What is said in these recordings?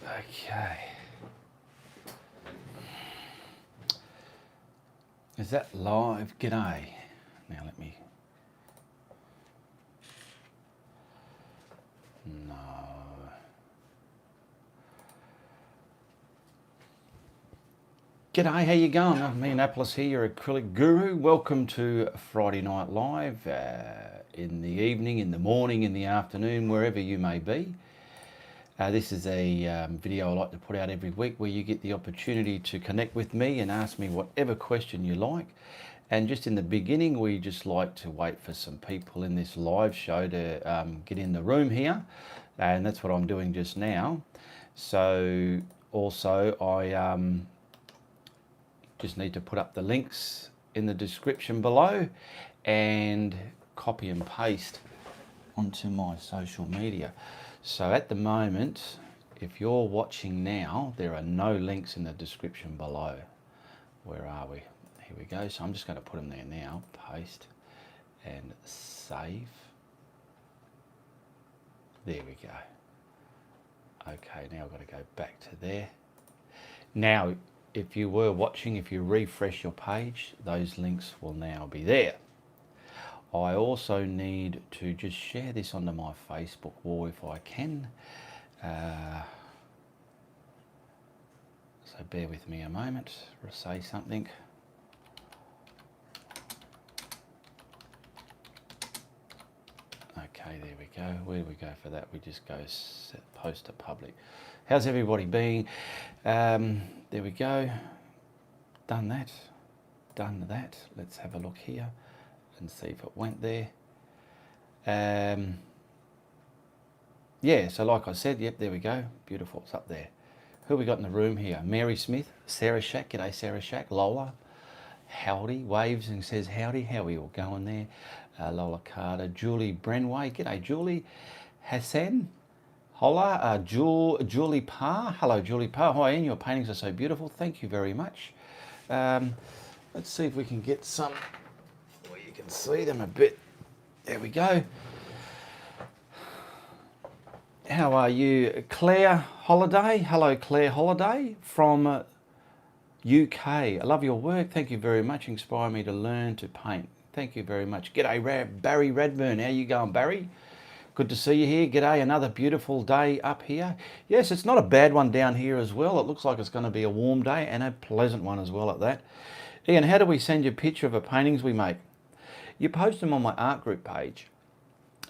Okay. Is that live? G'day. Now let me... No. G'day, how you going? I'm Minneapolis here, your acrylic guru. Welcome to Friday Night Live in the evening, in the morning, in the afternoon, wherever you may be. This is a video I like to put out every week where you get the opportunity to connect with me and ask me whatever question you like. And just in the beginning, we just like to wait for some people in this live show to get in the room here. And that's what I'm doing just now. So also I just need to put up the links in the description below and copy and paste onto my social media. So at the moment, if you're watching now, there are no links in the description below. Where are we? Here we go. So I'm just going to put them there now. Paste and save. There we go. Okay, now I've got to go back to there. Now, if you were watching, if you refresh your page, those links will now be there. I also need to just share this onto my Facebook wall if I can. So bear with me a moment, or say something. Okay, there we go. Where do we go for that? We just go set, post to public. How's everybody been? There we go. Done that. Done that. Let's have a look here and see if it went there. Yeah, so like I said, yep, there we go. Beautiful, it's up there. Who we got in the room here? Mary Smith, Sarah Shack, g'day Sarah Shack, Lola, howdy, waves and says howdy, how are we all going there? Lola Carter, Julie Brenway, g'day Julie, Hassan, hola, Julie Parr, hello Julie Parr, hi Ian, your paintings are so beautiful, thank you very much. Let's see if we can get some, where you can see them a bit. There we go. How are you? Claire Holiday. Hello, Claire Holiday from UK. I love your work. Thank you very much. Inspire me to learn to paint. Thank you very much. G'day, Barry Redburn. How you going, Barry? Good to see you here. G'day, another beautiful day up here. Yes, it's not a bad one down here as well. It looks like it's going to be a warm day and a pleasant one as well at that. Ian, how do we send you a picture of the paintings we make? You post them on my art group page.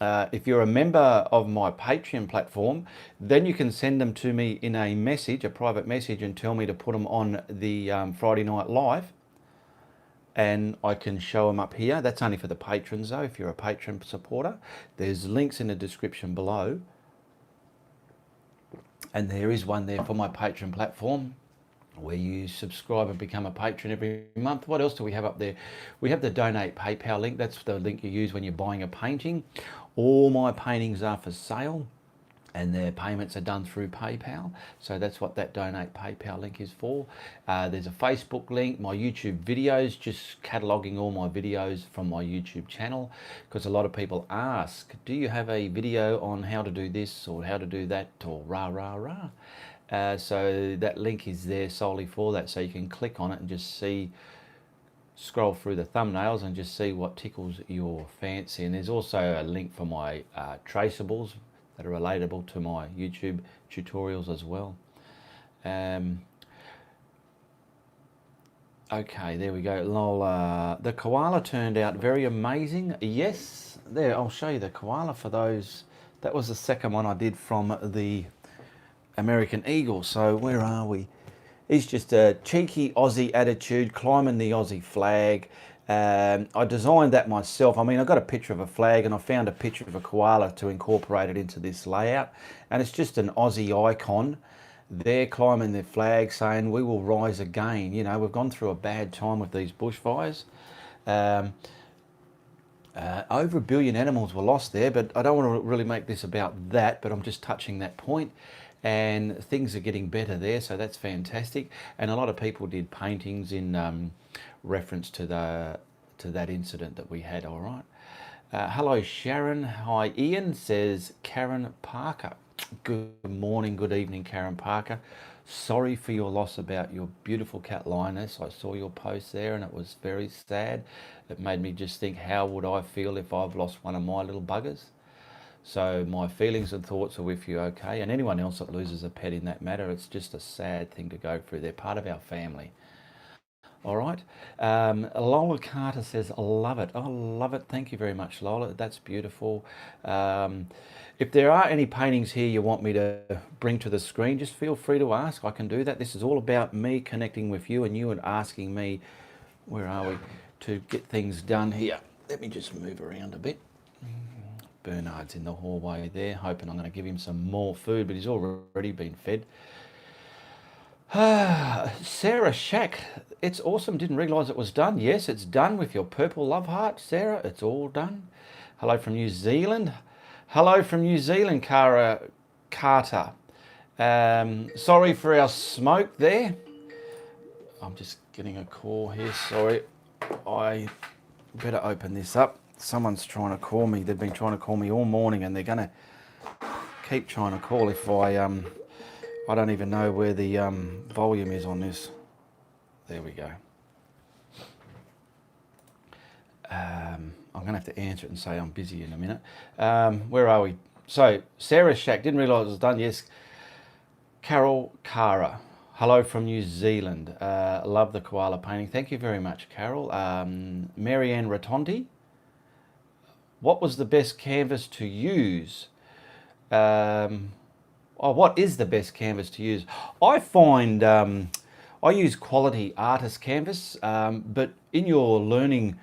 If you're a member of my Patreon platform, then you can send them to me in a message, a private message, and tell me to put them on the Friday Night Live. And I can show them up here. That's only for the patrons though, if you're a patron supporter. There's links in the description below. And there is one there for my Patreon platform, where you subscribe and become a patron every month. What else do we have up there? We have the donate PayPal link. That's the link you use when you're buying a painting. All my paintings are for sale and their payments are done through PayPal. So that's what that donate PayPal link is for. There's a Facebook link, my YouTube videos, just cataloging all my videos from my YouTube channel, because a lot of people ask, do you have a video on how to do this or how to do that or rah, rah, rah? So that link is there solely for that, so you can click on it and just see, scroll through the thumbnails and just see what tickles your fancy. And there's also a link for my traceables that are relatable to my YouTube tutorials as well. Okay, there we go. Lola, the koala turned out very amazing. Yes, there, I'll show you the koala for those. That was the second one I did from the American Eagle. So where are we? He's just a cheeky Aussie attitude, climbing the Aussie flag. I designed that myself. I mean, I got a picture of a flag and I found a picture of a koala to incorporate it into this layout. And it's just an Aussie icon. They're climbing their flag saying, we will rise again. You know, we've gone through a bad time with these bushfires. Over 1 billion animals were lost there, but I don't want to really make this about that, but I'm just touching that point. And things are getting better there, so that's fantastic. And a lot of people did paintings in reference to that incident that we had. All right. Hello, Sharon. Hi, Ian, says Karen Parker. Good morning, good evening, Karen Parker. Sorry for your loss about your beautiful cat Lioness. I saw your post there and it was very sad. It made me just think, how would I feel if I've lost one of my little buggers? So my feelings and thoughts are with you, okay? And anyone else that loses a pet in that matter, it's just a sad thing to go through. They're part of our family. All right. Lola Carter says, I love it. I love it. Thank you very much, Lola. That's beautiful. If there are any paintings here you want me to bring to the screen, just feel free to ask. I can do that. This is all about me connecting with you and you and asking me, where are we, to get things done here. Let me just move around a bit. Bernard's in the hallway there, hoping I'm going to give him some more food, but he's already been fed. Sarah Shack, it's awesome. Didn't realise it was done. Yes, it's done with your purple love heart, Sarah. It's all done. Hello from New Zealand. Hello from New Zealand, Cara Carter. Sorry for our smoke there. I'm just getting a call here. Sorry. I better open this up. Someone's trying to call me. They've been trying to call me all morning and they're going to keep trying to call if I don't even know where the volume is on this. There we go. I'm going to have to answer it and say I'm busy in a minute. Where are we? So, Sarah Shack, didn't realise it was done. Yes. Carol Cara, hello from New Zealand. Love the koala painting. Thank you very much, Carol. Marianne Rotondi, what was the best canvas to use? What is the best canvas to use? I find I use quality artist canvas, but in your learning,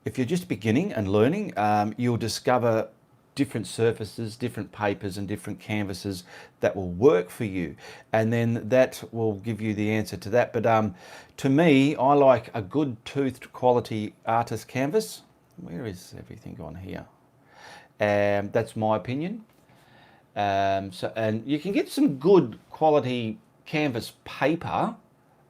if you're just beginning and learning, you'll discover different surfaces, different papers and different canvases that will work for you. And then that will give you the answer to that. But to me, I like a good toothed quality artist canvas. Where is everything gone here? That's my opinion. And you can get some good quality canvas paper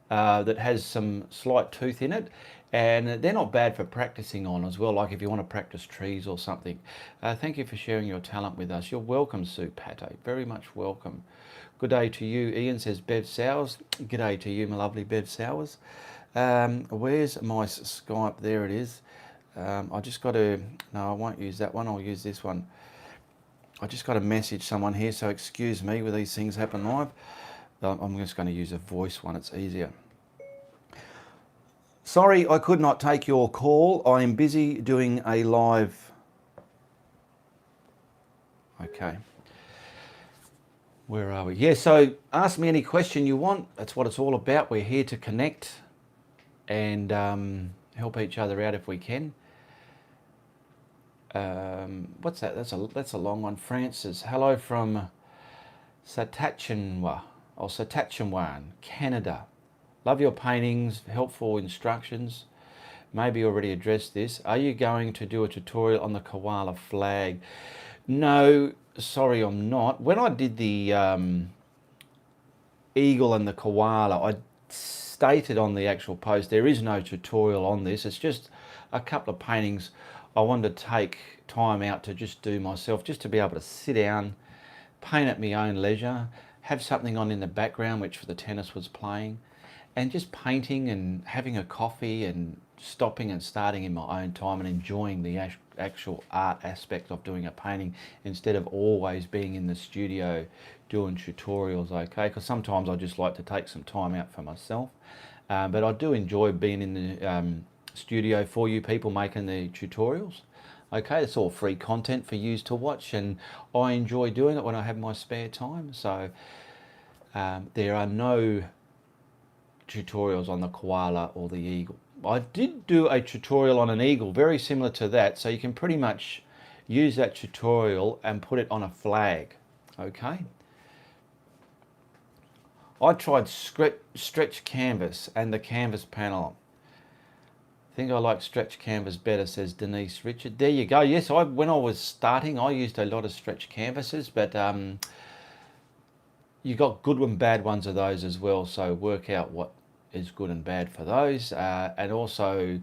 that has some slight tooth in it, and they're not bad for practicing on as well, like if you want to practice trees or something. Thank you for sharing your talent with us. You're welcome, Sue Pate, very much welcome. Good day to you, Ian, says Bev Sowers. Good day to you, my lovely Bev Sowers. Where's my Skype? There it is. I just got to, no, I won't use that one, I'll use this one. I just got to message someone here, so excuse me where these things happen live. I'm just going to use a voice one, it's easier. Sorry, I could not take your call. I am busy doing a live. Okay. Where are we? Yeah, so ask me any question you want. That's what it's all about. We're here to connect and help each other out if we can. What's that? That's a long one. Francis, hello from Saskatchewan, Canada. Love your paintings, helpful instructions. Maybe you already addressed this. Are you going to do a tutorial on the koala flag? No, sorry, I'm not. When I did the eagle and the koala, I stated on the actual post, there is no tutorial on this. It's just a couple of paintings I wanted to take time out to just do myself, just to be able to sit down, paint at my own leisure, have something on in the background, which for the tennis was playing, and just painting and having a coffee and stopping and starting in my own time and enjoying the actual art aspect of doing a painting instead of always being in the studio doing tutorials, okay? Because sometimes I just like to take some time out for myself. But I do enjoy being in the studio for you people making the tutorials. Okay, it's all free content for you to watch, and I enjoy doing it when I have my spare time. So there are no tutorials on the koala or the eagle. I did do a tutorial on an eagle, very similar to that, so you can pretty much use that tutorial and put it on a flag, okay? I tried stretch canvas and the canvas panel. I think I like stretch canvas better, says Denise Richard. There you go. Yes, when I was starting, I used a lot of stretch canvases, but you got good and bad ones of those as well, so work out what is good and bad for those. And also,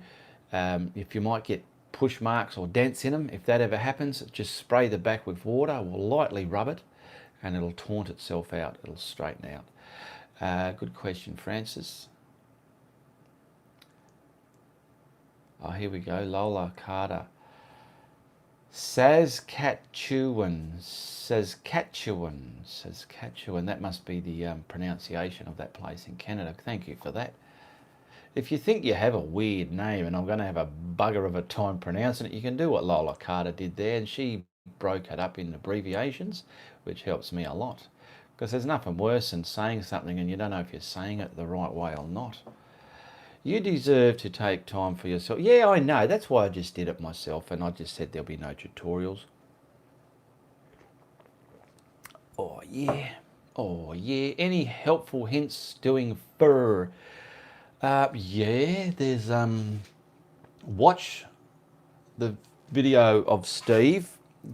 if you might get push marks or dents in them, if that ever happens, just spray the back with water or lightly rub it, and it'll taunt itself out. It'll straighten out. Good question, Francis. Oh, here we go. Lola Carter. Saskatchewan. That must be the pronunciation of that place in Canada. Thank you for that. If you think you have a weird name and I'm going to have a bugger of a time pronouncing it, you can do what Lola Carter did there, and she broke it up in abbreviations, which helps me a lot. Because there's nothing worse than saying something and you don't know if you're saying it the right way or not. You deserve to take time for yourself. Yeah, I know. That's why I just did it myself, and I just said there'll be no tutorials. Oh, yeah. Oh, yeah. Any helpful hints doing fur? Yeah, there's, watch the video of Steve.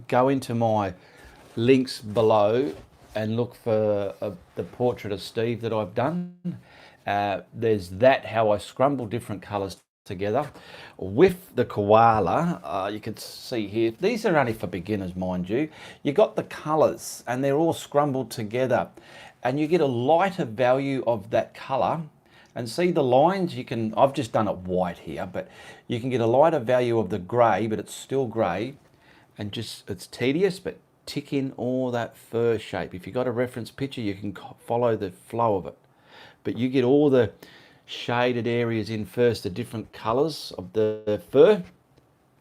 Go into my links below and look for the portrait of Steve that I've done. There's that, how I scrumble different colours together with the koala. You can see here, these are only for beginners, mind you. You got the colours and they're all scrumbled together, and you get a lighter value of that colour. And see the lines, you can, I've just done it white here, but you can get a lighter value of the grey, but it's still grey, and just, it's tedious, but tick in all that fur shape. If you've got a reference picture, you can follow the flow of it. But you get all the shaded areas in first, the different colours of the fur,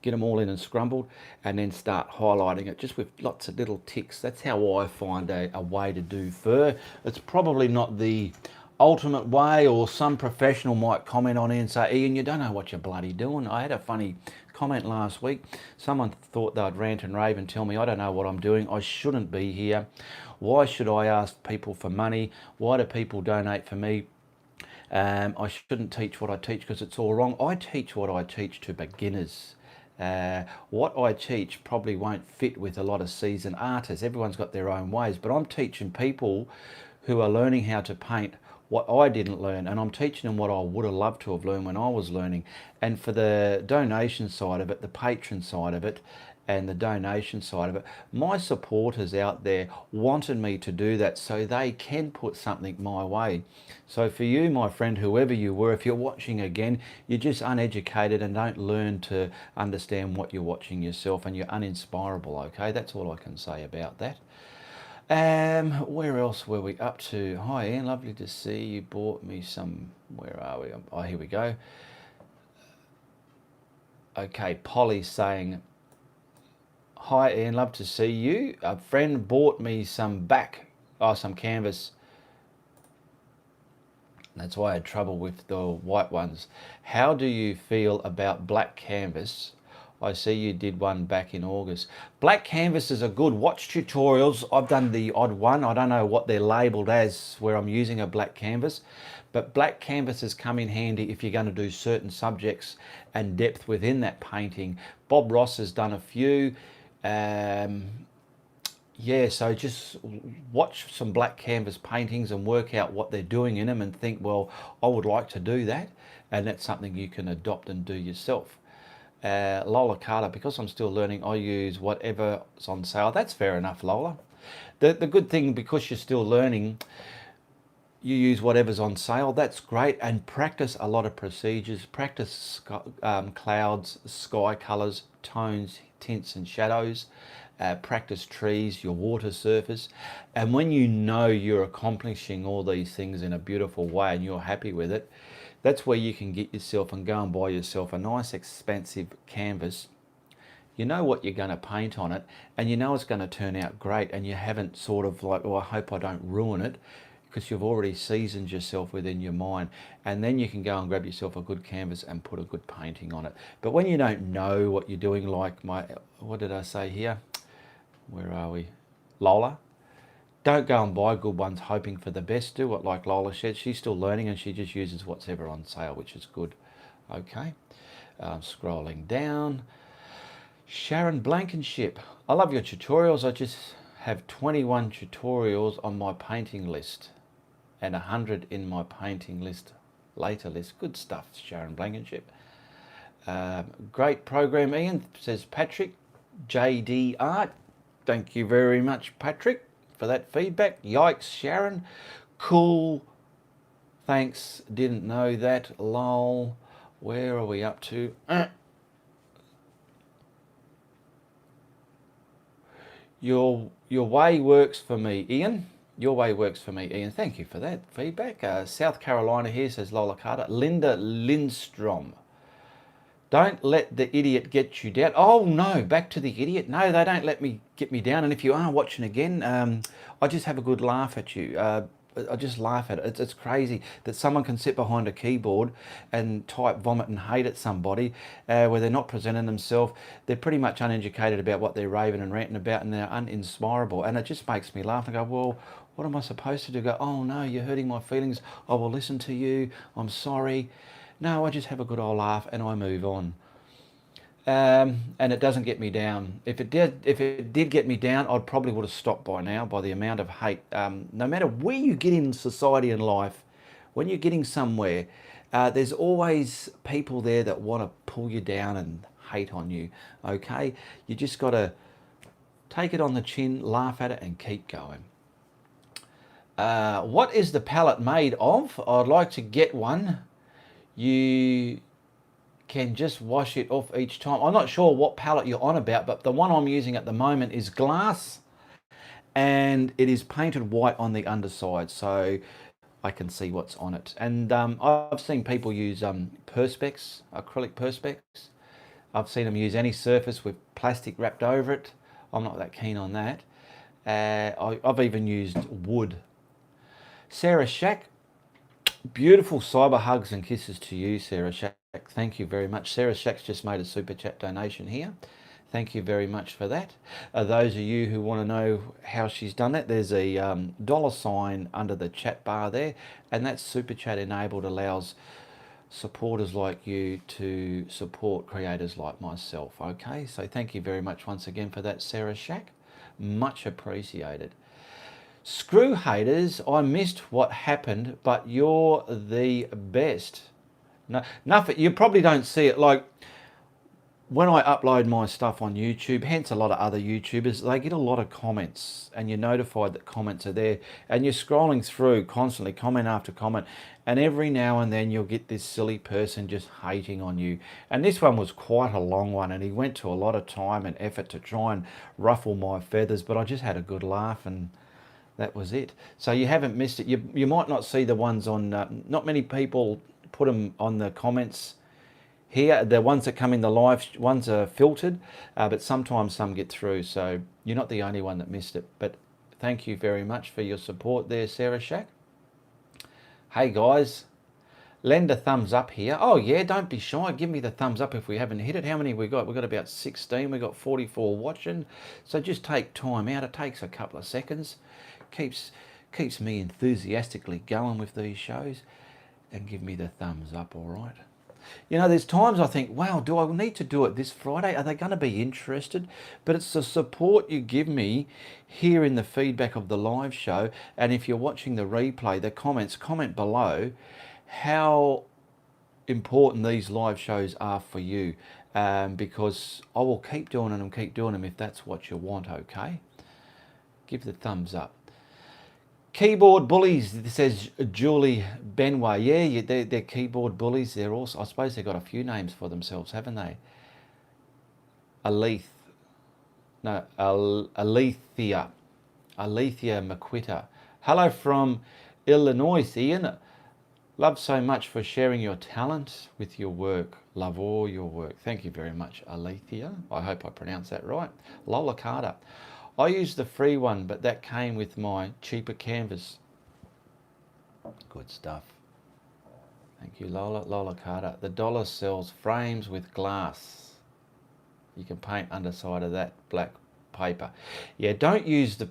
get them all in and scrumbled, and then start highlighting it just with lots of little ticks. That's how I find a way to do fur. It's probably not the ultimate way, or some professional might comment on it and say, Ian, you don't know what you're bloody doing. I had a funny comment last week. Someone thought they'd rant and rave and tell me I don't know what I'm doing. I shouldn't be here. Why should I ask people for money? Why do people donate for me? I shouldn't teach what I teach because it's all wrong. I teach what I teach to beginners. What I teach probably won't fit with a lot of seasoned artists. Everyone's got their own ways, but I'm teaching people who are learning how to paint what I didn't learn, and I'm teaching them what I would have loved to have learned when I was learning. And for the donation side of it, the patron side of it, and the donation side of it, my supporters out there wanted me to do that so they can put something my way. So for you, my friend, whoever you were, if you're watching again, you're just uneducated and don't learn to understand what you're watching yourself, and you're uninspirable, okay? That's all I can say about that. Where else were we up to? Hi Ian, lovely to see you. Bought me some, where are we? Oh, here we go. Okay, Polly's saying, hi Ian, love to see you. A friend bought me some some canvas. That's why I had trouble with the white ones. How do you feel about black canvas? I see you did one back in August. Black canvases are good. Watch tutorials. I've done the odd one. I don't know what they're labelled as where I'm using a black canvas, but black canvases come in handy if you're going to do certain subjects and depth within that painting. Bob Ross has done a few. Yeah, so just watch some black canvas paintings and work out what they're doing in them and think, well, I would like to do that. And that's something you can adopt and do yourself. Lola Carter, because I'm still learning, I use whatever's on sale. That's fair enough, Lola. The good thing, because you're still learning, you use whatever's on sale. That's great. And practice a lot of procedures. Practice clouds, sky colours, tones, tints and shadows. Practice trees, your water surface. And when you know you're accomplishing all these things in a beautiful way and you're happy with it, that's where you can get yourself and go and buy yourself a nice expensive canvas. You know what you're going to paint on it, and you know it's going to turn out great, and you haven't sort of like, oh, I hope I don't ruin it, because you've already seasoned yourself within your mind. And then you can go and grab yourself a good canvas and put a good painting on it. But when you don't know what you're doing, like what did I say here? Where are we? Lola. Don't go and buy good ones hoping for the best. Do what like Lola said. She's still learning and she just uses what's ever on sale, which is good. Okay. Scrolling down. Sharon Blankenship. I love your tutorials. I just have 21 tutorials on my painting list and 100 in my painting list later list. Good stuff, Sharon Blankenship. Great program, Ian, says Patrick. JD Art. Thank you very much, Patrick, for that feedback. Yikes, Sharon. Cool. Thanks. Didn't know that. Lol. Where are we up to? Your way works for me, Ian. Your way works for me, Ian. Thank you for that feedback. South Carolina here, says Lola Carter. Linda Lindstrom. Don't let the idiot get you down. Oh no, back to the idiot. No, they don't let me get me down. And if you are watching again, I just have a good laugh at you. I just laugh at it. It's crazy that someone can sit behind a keyboard and type vomit and hate at somebody where they're not presenting themselves. They're pretty much uneducated about what they're raving and ranting about, and they're uninspirable. And it just makes me laugh and go, well, what am I supposed to do? Go, oh no, you're hurting my feelings. I will listen to you. I'm sorry. No, I just have a good old laugh and I move on. And it doesn't get me down. If it did get me down, I'd probably would have stopped by now by the amount of hate. No matter where you get in society and life, when you're getting somewhere, there's always people there that want to pull you down and hate on you. Okay, you just got to take it on the chin, laugh at it, and keep going. What is the palette made of? I'd like to get one. You can just wash it off each time. I'm not sure what palette you're on about, but the one I'm using at the moment is glass, and it is painted white on the underside, so I can see what's on it. And I've seen people use perspex, acrylic perspex. I've seen them use any surface with plastic wrapped over it. I'm not that keen on that. I've even used wood. Sarah Shack, beautiful cyber hugs and kisses to you, Sarah Shack. Thank you very much. Sarah Shack's just made a super chat donation here. Thank you very much for that. Those of you who want to know how she's done that, there's a $sign under the chat bar there, and that super chat enabled allows supporters like you to support creators like myself. Okay, so thank you very much once again for that, Sarah Shack. Much appreciated. Screw haters, I missed what happened, but you're the best. No, nothing. You probably don't see it. Like when I upload my stuff on YouTube, hence a lot of other YouTubers, they get a lot of comments, and you're notified that comments are there, and you're scrolling through constantly, comment after comment, and every now and then you'll get this silly person just hating on you. And this one was quite a long one, and he went to a lot of time and effort to try and ruffle my feathers, but I just had a good laugh, and that was it. So you haven't missed it. You might not see the ones on, not many people put them on the comments here. The ones that come in the live ones are filtered, but sometimes some get through. So you're not the only one that missed it. But thank you very much for your support there, Sarah Shack. Hey guys, lend a thumbs up here. Oh yeah, don't be shy. Give me the thumbs up if we haven't hit it. How many we got? We got about 16. We got 44 watching. So just take time out. It takes a couple of seconds. Keeps me enthusiastically going with these shows. And give me the thumbs up, all right? You know, there's times I think, wow, do I need to do it this Friday? Are they going to be interested? But it's the support you give me here in the feedback of the live show. And if you're watching the replay, the comments, comment below how important these live shows are for you. Because I will keep doing them and keep doing them if that's what you want, okay? Give the thumbs up. Keyboard bullies, says Julie Benway. Yeah, they're keyboard bullies. They're also, I suppose they've got a few names for themselves, haven't they? Alethea McQuitter. Hello from Illinois, Ian. Love so much for sharing your talent with your work. Love all your work. Thank you very much, Alethea. I hope I pronounced that right. Lola Carter. I used the free one, but that came with my cheaper canvas. Good stuff. Thank you, Lola. Lola Carter. The dollar sells frames with glass. You can paint underside of that black paper. Yeah, don't use the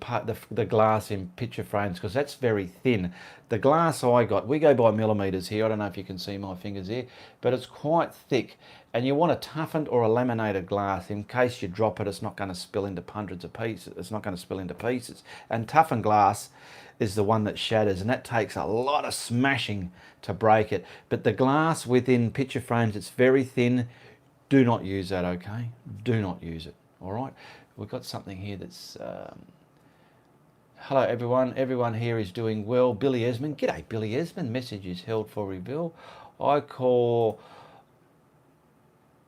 glass in picture frames because that's very thin. The glass I got, we go by millimeters here. I don't know if you can see my fingers here, but it's quite thick. And you want a toughened or a laminated glass in case you drop it. It's not going to spill into hundreds of pieces. It's not going to spill into pieces. And toughened glass is the one that shatters, and that takes a lot of smashing to break it. But the glass within picture frames, it's very thin. Do not use that, okay? Do not use it, all right? We've got something here that's Hello everyone. Everyone here is doing well. Billy Esmond. G'day Billy Esmond. Message is held for reveal. I call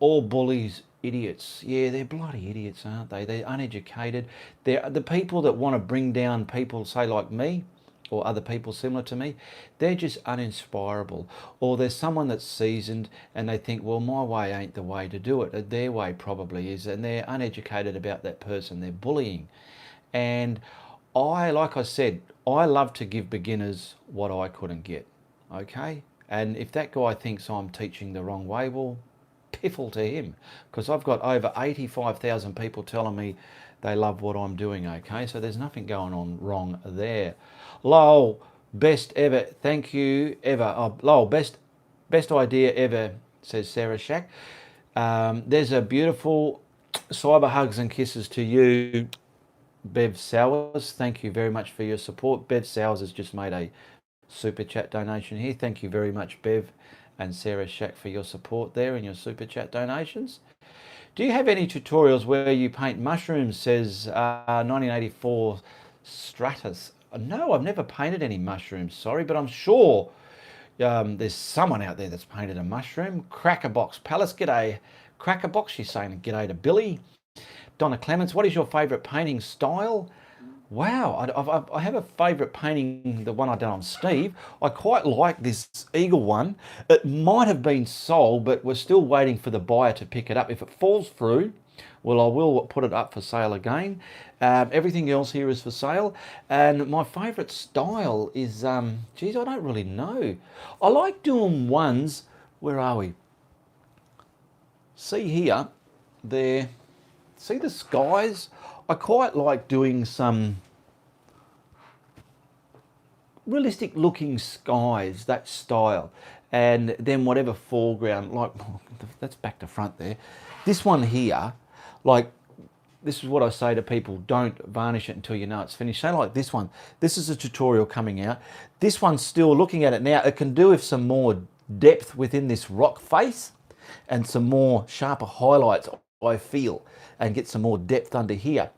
all bullies idiots. Yeah, they're bloody idiots, aren't they? They're uneducated. They're the people that want to bring down people, say like me, or other people similar to me. They're just uninspirable. Or there's someone that's seasoned and they think, well, my way ain't the way to do it. Their way probably is, and they're uneducated about that person. They're bullying. And like I said, I love to give beginners what I couldn't get. Okay? And if that guy thinks I'm teaching the wrong way, well, piffle to him, because I've got over 85,000 people telling me they love what I'm doing. Okay, so there's nothing going on wrong there. Lowell, best ever. Thank you ever. Oh, Lowell, best idea ever, says Sarah Shack. There's a beautiful cyber hugs and kisses to you, Bev Sowers. Thank you very much for your support. Bev Sowers has just made a super chat donation here. Thank you very much, Bev and Sarah Shack, for your support there and your super chat donations. Do you have any tutorials where you paint mushrooms, says 1984 Stratus? No, I've never painted any mushrooms, sorry, but I'm sure there's someone out there that's painted a mushroom. Crackerbox Palace, g'day. Crackerbox, she's saying g'day to Billy. Donna Clements, what is your favourite painting style? Wow, I have a favourite painting, the one I done on Steve. I quite like this eagle one. It might have been sold, but we're still waiting for the buyer to pick it up. If it falls through, well, I will put it up for sale again. Everything else here is for sale. And my favourite style is, geez, I don't really know. I like doing ones, where are we? See here, there, see the skies? I quite like doing some realistic looking skies, that style, and then whatever foreground, like that's back to front there. This one here, like, this is what I say to people, don't varnish it until you know it's finished. Say like this one, this is a tutorial coming out. This one's still, looking at it now, it can do with some more depth within this rock face and some more sharper highlights, I feel, and get some more depth under here.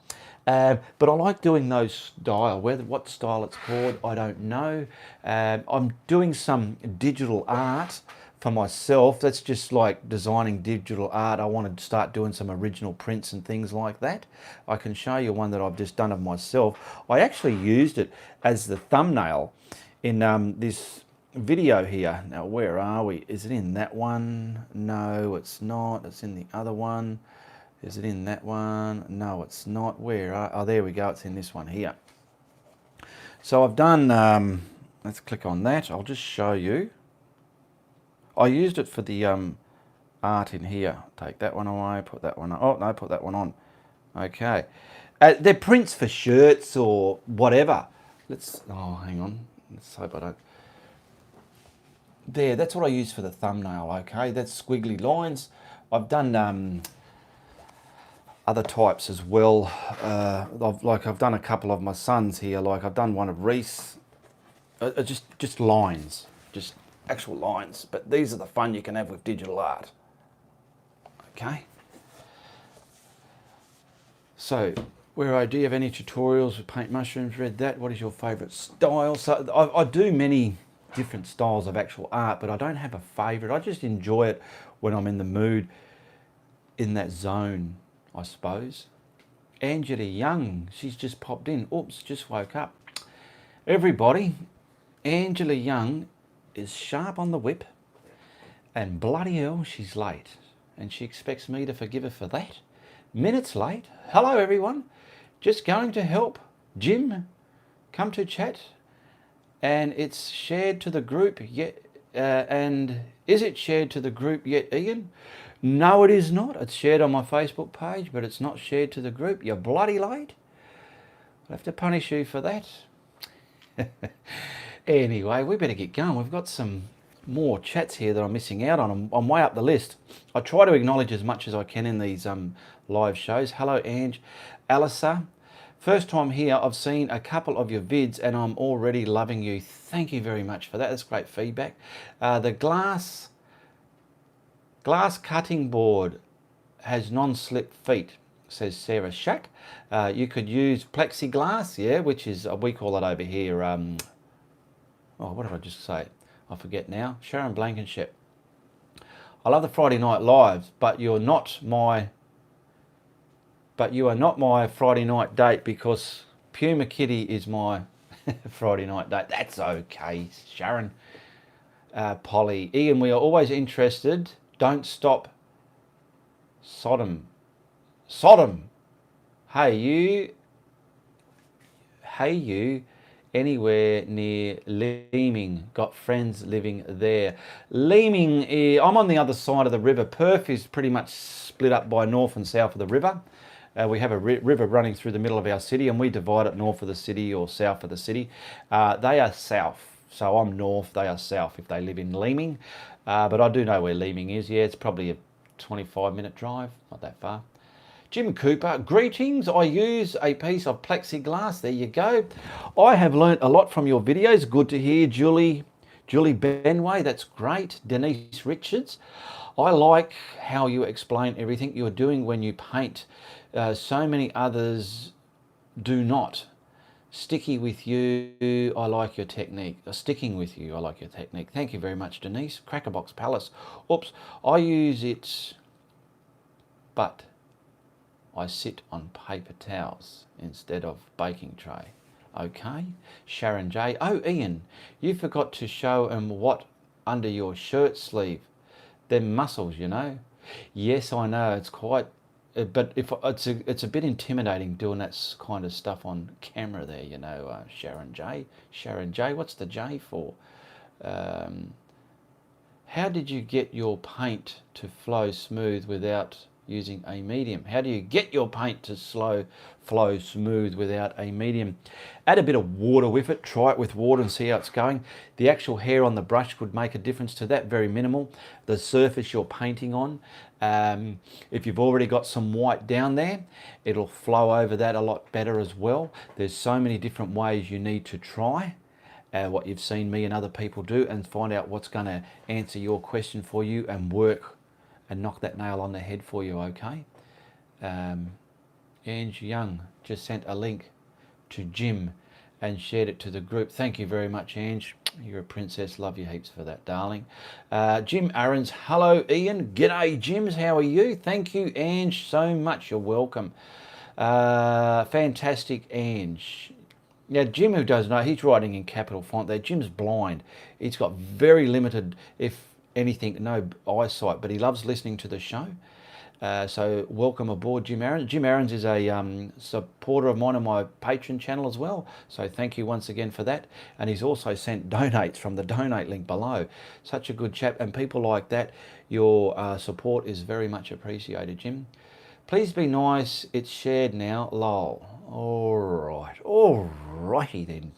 But I like doing those style. What style it's called, I don't know. I'm doing some digital art for myself. That's just like designing digital art. I want to start doing some original prints and things like that. I can show you one that I've just done of myself. I actually used it as the thumbnail in this video here. Now, where are we? Is it in that one? No, it's not. It's in the other one. Is it in that one? No, it's not. Oh, there we go. It's in this one here. So I've done, let's click on that. I'll just show you. I used it for the art in here. Take that one away, put that one on. Oh, no, put that one on. Okay. They're prints for shirts or whatever. Oh, hang on. Let's hope I don't. There, that's what I use for the thumbnail, okay? That's squiggly lines. I've done other types as well. I've done a couple of my sons here. Like I've done one of Reese. Just lines, just actual lines. But these are the fun you can have with digital art. Okay. So, do you have any tutorials with paint mushrooms? Read that. What is your favourite style? So I do many different styles of actual art, but I don't have a favourite. I just enjoy it when I'm in the mood, in that zone, I suppose. Angela Young, she's just popped in. Oops, just woke up. Everybody, Angela Young is sharp on the whip, and bloody hell, she's late. And she expects me to forgive her for that. Minutes late. Hello, everyone. Just going to help Jim come to chat. And it's shared to the group yet. And is it shared to the group yet, Ian? No, it is not. It's shared on my Facebook page, but it's not shared to the group. You're bloody late. I'll have to punish you for that. Anyway, we better get going. We've got some more chats here that I'm missing out on. I'm way up the list. I try to acknowledge as much as I can in these live shows. Hello, Ange. Alissa. First time here. I've seen a couple of your vids and I'm already loving you. Thank you very much for that. That's great feedback. The glass cutting board has non-slip feet. says Sarah Shack. You could use plexiglass, yeah, which is, we call it over here, oh, what did I just say? I forget now. Sharon Blankenship. I love the Friday Night Lives, but you are not my Friday night date because Puma Kitty is my Friday night date. That's okay, Sharon. Polly. Ian, we are always interested. Don't stop. Sodom. Hey you, anywhere near Leeming? Got friends living there. Leeming, I'm on the other side of the river. Perth is pretty much split up by north and south of the river. We have a river running through the middle of our city, and we divide it north of the city or south of the city. They are south, so I'm north, they are south if they live in Leeming. But I do know where Leeming is. Yeah, it's probably a 25-minute drive, not that far. Jim Cooper, greetings. I use a piece of plexiglass. There you go. I have learnt a lot from your videos. Good to hear, Julie Benway. That's great. Denise Richards. I like how you explain everything you're doing when you paint. So many others do not. Sticky with you, I like your technique. Sticking with you, I like your technique. Thank you very much, Denise. Crackerbox Palace. Oops, I use it, but I sit on paper towels instead of baking tray. Okay. Sharon J. Oh, Ian, you forgot to show them what under your shirt sleeve. Them muscles, you know. Yes, I know. It's quite, but if it's a bit intimidating doing that kind of stuff on camera there, you know. Sharon J. Sharon J. What's the J for? How did you get your paint to flow smooth without using a medium? How do you get your paint to flow smooth without a medium? Add a bit of water with it. Try it with water and see how it's going. The actual hair on the brush could make a difference to that. Very minimal. The surface you're painting on, if you've already got some white down there, it'll flow over that a lot better as well. There's so many different ways you need to try what you've seen me and other people do, and find out what's going to answer your question for you and work and knock that nail on the head for you, okay? Ange Young just sent a link to Jim and shared it to the group. Thank you very much, Ange. You're a princess. Love you heaps for that, darling. Jim Aarons. Hello, Ian. G'day, Jims. How are you? Thank you, Ange, so much. You're welcome. Fantastic, Ange. Now, Jim, who doesn't know, he's writing in capital font there. Jim's blind. He's got very limited, if anything, no eyesight, but he loves listening to the show. So welcome aboard, Jim Aarons. Jim Aarons is a supporter of mine on my Patreon channel as well. So thank you once again for that. And he's also sent donates from the donate link below. Such a good chap. And people like that, your support is very much appreciated, Jim. Please be nice. It's shared now. Lol. All right. All righty then.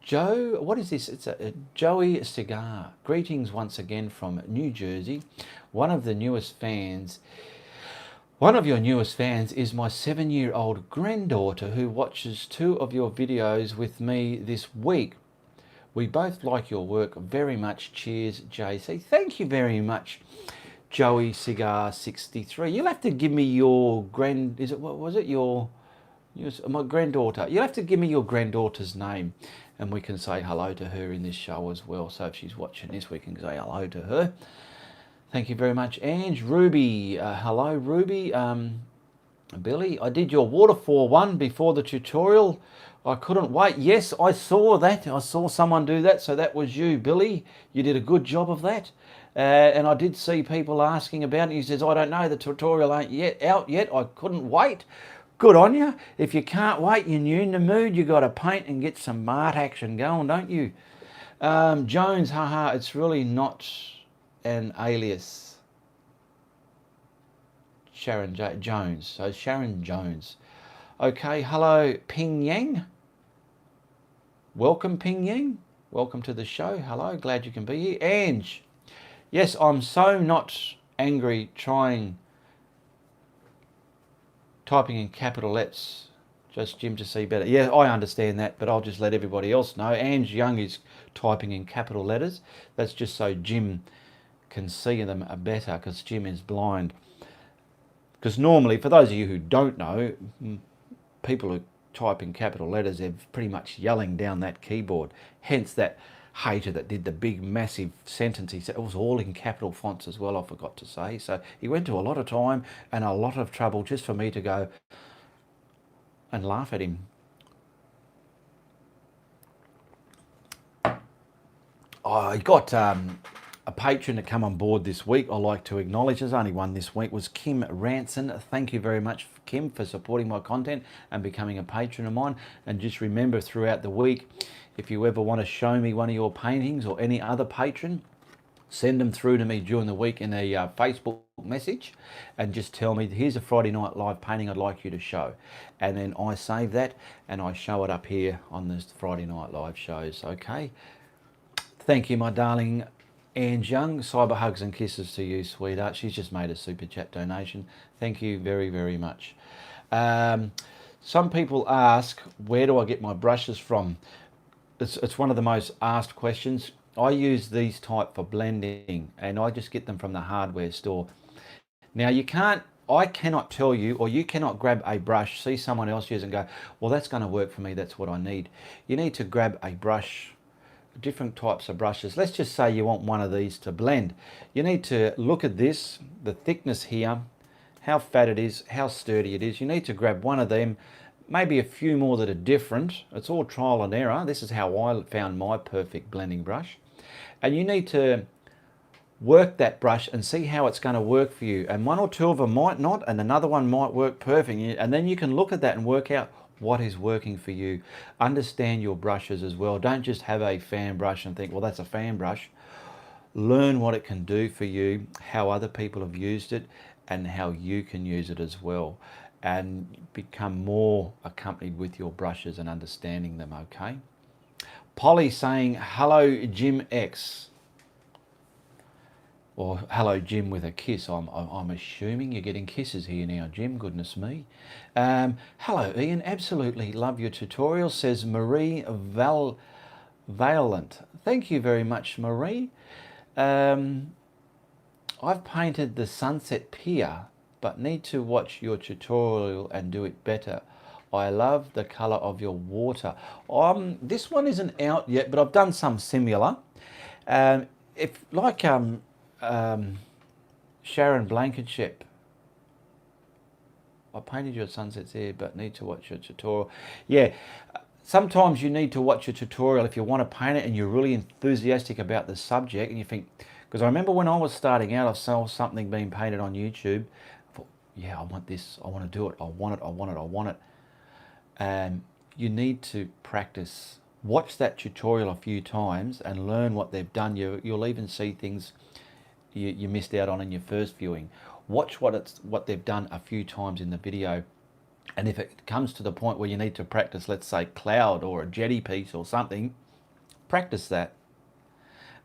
Joe, what is this? It's a Joey Cigar. Greetings once again from New Jersey. One of your newest fans is my 7-year-old granddaughter who watches 2 of your videos with me this week. We both like your work very much. Cheers, JC. Thank you very much, Joey Cigar 63. You'll have to give me your my granddaughter. You'll have to give me your granddaughter's name, and we can say hello to her in this show as well. So if she's watching this, we can say hello to her. Thank you very much, Ange. Ruby, hello, Ruby. Billy, I did your waterfall one before the tutorial. I couldn't wait. Yes, I saw that. I saw someone do that. So that was you, Billy. You did a good job of that. And I did see people asking about it. He says, I don't know, the tutorial ain't out yet. I couldn't wait. Good on you. If you can't wait, you're in the mood, you got to paint and get some art action going, don't you? Jones, haha, it's really not an alias. Sharon Jones. So Sharon Jones. Okay, hello, Ping Yang. Welcome, Ping Yang. Welcome to the show. Hello, glad you can be here. Ange. Yes, I'm so not angry typing in capital letters, just Jim to see better. Yeah, I understand that, but I'll just let everybody else know. Ange Young is typing in capital letters. That's just so Jim can see them better, because Jim is blind. Because normally, for those of you who don't know, people who type in capital letters, they're pretty much yelling down that keyboard. Hence that hater that did the big massive sentence. He said it was all in capital fonts as well, I forgot to say. So he went to a lot of time and a lot of trouble just for me to go and laugh at him. I got a patron to come on board this week. I like to acknowledge, there's only one this week, was Kim Ranson. Thank you very much, Kim, for supporting my content and becoming a patron of mine. And just remember, throughout the week, if you ever want to show me one of your paintings or any other patron, send them through to me during the week in a Facebook message and just tell me, here's a Friday Night Live painting I'd like you to show. And then I save that and I show it up here on this Friday Night Live shows, okay? Thank you, my darling Ange Young. Cyber hugs and kisses to you, sweetheart. She's just made a super chat donation. Thank you very, very much. Some people ask, where do I get my brushes from? It's one of the most asked questions. I use these type for blending and I just get them from the hardware store. Now I cannot tell you, or you cannot grab a brush, see someone else use and go, well, that's going to work for me, that's what I need. You need to grab a brush, different types of brushes. Let's just say you want one of these to blend. You need to look at this, the thickness here, how fat it is, how sturdy it is. You need to grab one of them, maybe a few more that are different. It's all trial and error. This is how I found my perfect blending brush. And you need to work that brush and see how it's going to work for you. And one or two of them might not, and another one might work perfect. And then you can look at that and work out what is working for you. Understand your brushes as well. Don't just have a fan brush and think, well, that's a fan brush. Learn what it can do for you, how other people have used it, and how you can use it as well. And become more accompanied with your brushes and understanding them, okay? Polly saying, hello, Jim X. Or hello, Jim, with a kiss. I'm assuming you're getting kisses here now, Jim. Goodness me. Hello, Ian. Absolutely love your tutorial, says Marie Valent. Thank you very much, Marie. I've painted the Sunset Pier, but need to watch your tutorial and do it better. I love the colour of your water. This one isn't out yet, but I've done some similar. If like Sharon Blankenship, I painted your sunsets here, but need to watch your tutorial. Yeah, sometimes you need to watch your tutorial if you want to paint it and you're really enthusiastic about the subject and you think, because I remember when I was starting out, I saw something being painted on YouTube. I thought, yeah, I want this, I want to do it, I want it, I want it, I want it. And you need to practice. Watch that tutorial a few times and learn what they've done. You'll even see things you missed out on in your first viewing. Watch what they've done a few times in the video. And if it comes to the point where you need to practice, let's say cloud or a jetty piece or something, practice that.